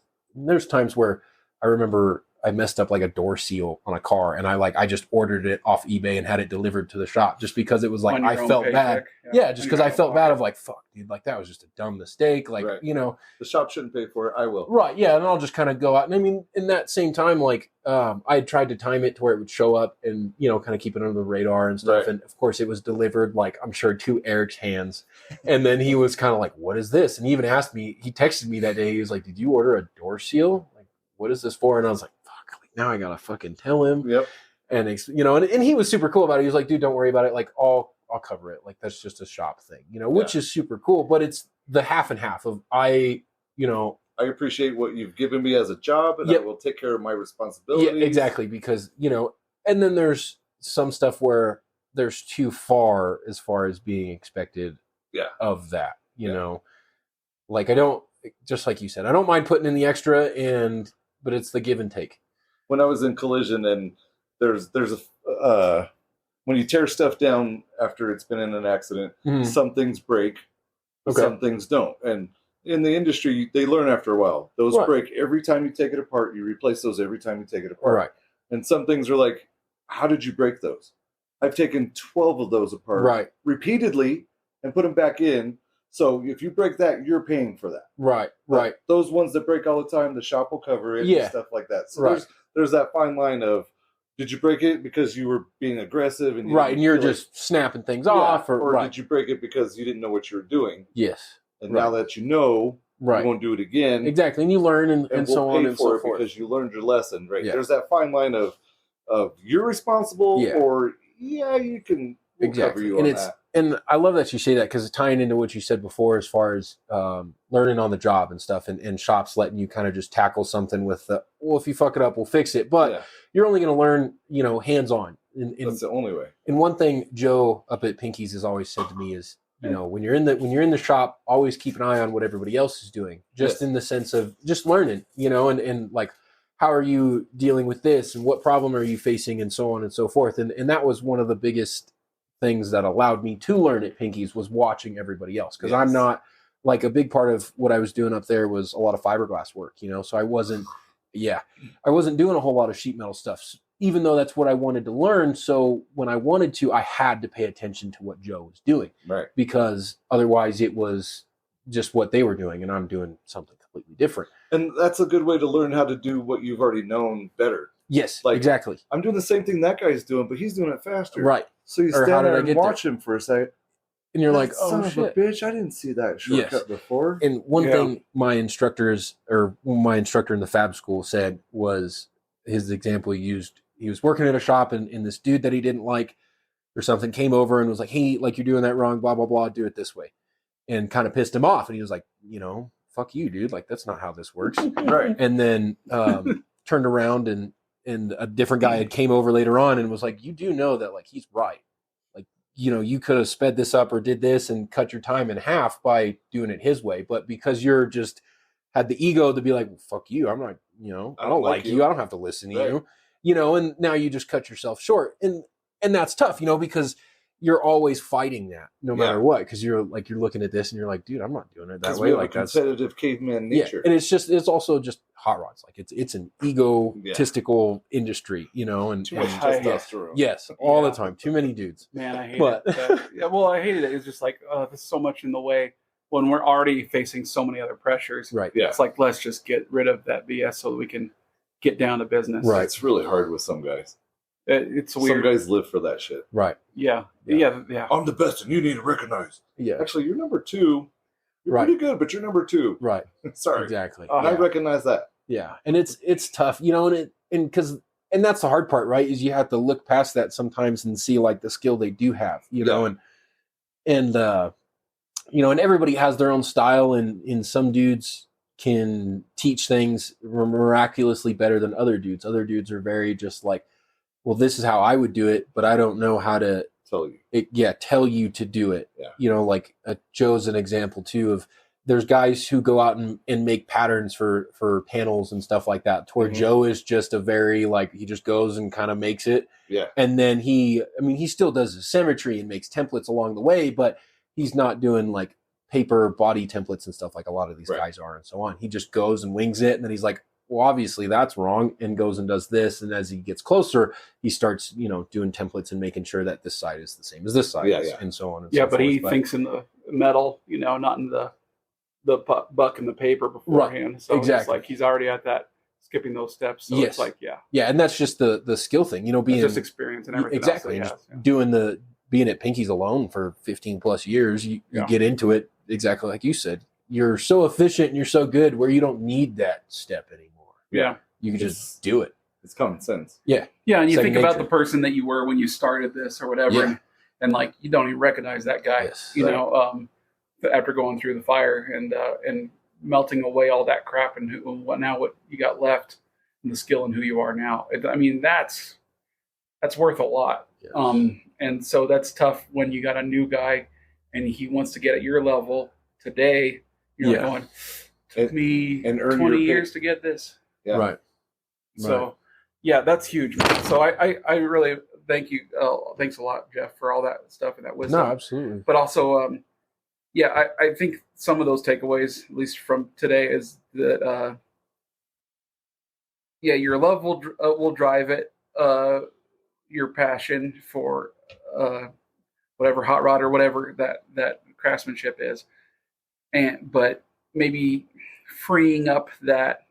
times where I remember I messed up like a door seal on a car, and I just ordered it off eBay and had it delivered to the shop just because it was like, I felt bad. Yeah, just because I felt bad of like, fuck, dude, like that was just a dumb mistake. Like, the shop shouldn't pay for it. I will. Right. Yeah. And I'll just kind of go out. And I mean, in that same time, like, I had tried to time it to where it would show up and, kind of keep it under the radar and stuff. Right. And of course it was delivered, like, I'm sure to Eric's hands. And then he was kind of like, what is this? And he even asked me, he texted me that day. He was like, did you order a door seal? Like, what is this for? And I was like, fuck, like, now I got to fucking tell him. Yep. And, and he was super cool about it. He was like, dude, don't worry about it. Like, I'll cover it. Like, that's just a shop thing, which is super cool. But it's the half and half of I appreciate what you've given me as a job, and I will take care of my responsibilities. Yeah, exactly. Because, and then there's some stuff where there's too far as being expected of that, like I don't, just like you said, I don't mind putting in the extra but it's the give and take. When I was in Collision, and there's a, when you tear stuff down after it's been in an accident, some things break, some things don't. And in the industry, they learn after a while. Those break every time you take it apart. You replace those every time you take it apart. Right. And some things are like, how did you break those? I've taken 12 of those apart repeatedly and put them back in. So if you break that, you're paying for that. Right. But those ones that break all the time, the shop will cover it and stuff like that. So there's that fine line of, did you break it because you were being aggressive and and you're just snapping things off, or did you break it because you didn't know what you were doing? Yes. And now that you know, you won't do it again. Exactly. And you learn and we'll so on and so forth. Because you learned your lesson, right? Yeah. There's that fine line of you're responsible or you can cover you on that. And I love that you say that, because tying into what you said before as far as learning on the job and stuff, and shops letting you kind of just tackle something with if you fuck it up, we'll fix it. But you're only going to learn, hands-on. That's the only way. And one thing Joe up at Pinky's has always said to me is, when you're in the shop, always keep an eye on what everybody else is doing, just in the sense of just learning, and like, how are you dealing with this and what problem are you facing and so on and so forth. And that was one of the biggest things that allowed me to learn at Pinky's, was watching everybody else. Because I'm not, like, a big part of what I was doing up there was a lot of fiberglass work, so I wasn't doing a whole lot of sheet metal stuff, even though that's what I wanted to learn. So when I wanted to, I had to pay attention to what Joe was doing, because otherwise it was just what they were doing and I'm doing something completely different. And that's a good way to learn how to do what you've already known better. Yes, exactly. I'm doing the same thing that guy's doing, but he's doing it faster. Right. So you stand there and watch him for a second. And you're like, oh, son of a bitch, I didn't see that shortcut before. And one thing my instructor in the fab school said was, his example he used, he was working at a shop and this dude that he didn't like or something came over and was like, hey, like, you're doing that wrong, blah, blah, blah, do it this way. And kind of pissed him off. And he was like, fuck you, dude. Like, that's not how this works. Right. And then turned around and a different guy had came over later on and was like, you do know that, like, he's right. Like, you could have sped this up or did this and cut your time in half by doing it his way. But because you're just had the ego to be like, well, fuck you. I'm not, I don't like you. I don't have to listen to you, and now you just cut yourself short. And that's tough, because you're always fighting that no matter what. Because you're looking at this and you're like, dude, I'm not doing it that way. Like, that's competitive caveman nature. And it's also just hot rods. Like, it's an egotistical industry, and too much testosterone. Yes, all the time. Too many dudes. Man, I hate it. Well, I hated it. It's just like, there's so much in the way when we're already facing so many other pressures. Right. Yeah. It's like, let's just get rid of that BS so that we can get down to business. Right. It's really hard with some guys. It's Some weird. guys live for that shit. Right. Yeah. I'm the best, and you need to recognize. Yeah. Actually, you're number 2. You're Right. pretty good, but you're number 2. Right. Sorry. Exactly. And I recognize that. Yeah, and it's tough, and that's the hard part, right? Is you have to look past that sometimes and see like the skill they do have, and everybody has their own style, and some dudes can teach things miraculously better than other dudes. Other dudes are very just like, well, this is how I would do it, but I don't know how to tell you to do it. Yeah. Like Joe's an example too of. There's guys who go out and make patterns for panels and stuff like that. To where Joe is just a very he just goes and kind of makes it. Yeah. And then he still does his symmetry and makes templates along the way, but he's not doing like paper body templates and stuff like a lot of these guys are and so on. He just goes and wings it. And then he's like, well, obviously that's wrong, and goes and does this. And as he gets closer, he starts, doing templates and making sure that this side is the same as this side is, and so on. And so but forth. he thinks in the metal, not in the buck and the paper beforehand. So exactly. It's like he's already at that, skipping those steps. So it's like, yeah. And that's just the skill thing, being it's just experience and everything. Exactly. Else doing being at Pinky's alone for 15 plus years, you get into it exactly like you said. You're so efficient and you're so good where you don't need that step anymore. Yeah. You can just do it. It's common sense. Yeah. Yeah. And you Second think about nature. the person that you were when you started this or whatever. And like, you don't even recognize that guy, after going through the fire and melting away all that crap and what you got left and the skill and who you are now. That's worth a lot. Yes. And so that's tough when you got a new guy and he wants to get at your level today. You're going, took me 20 years to get this. Yeah. Right. So that's huge, man. So I really thank you. Thanks a lot, Jeff, for all that stuff and that wisdom. No, absolutely. But also, I think some of those takeaways, at least from today, is that, your love will drive it. Your passion for whatever hot rod or whatever that craftsmanship is, but maybe freeing up that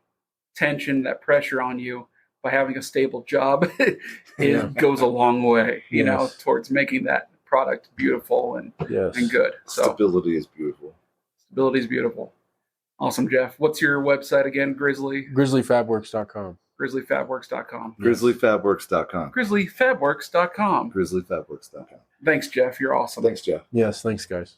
tension, that pressure on you by having a stable job, goes a long way, towards making that product beautiful and good. So stability is beautiful. Stability is beautiful. Awesome, Jeff. What's your website again? GrizzlyFabWorks.com. GrizzlyFabWorks.com. GrizzlyFabWorks.com. GrizzlyFabWorks.com. GrizzlyFabWorks.com. Thanks, Jeff. You're awesome. Thanks, Jeff. Yes, thanks, guys.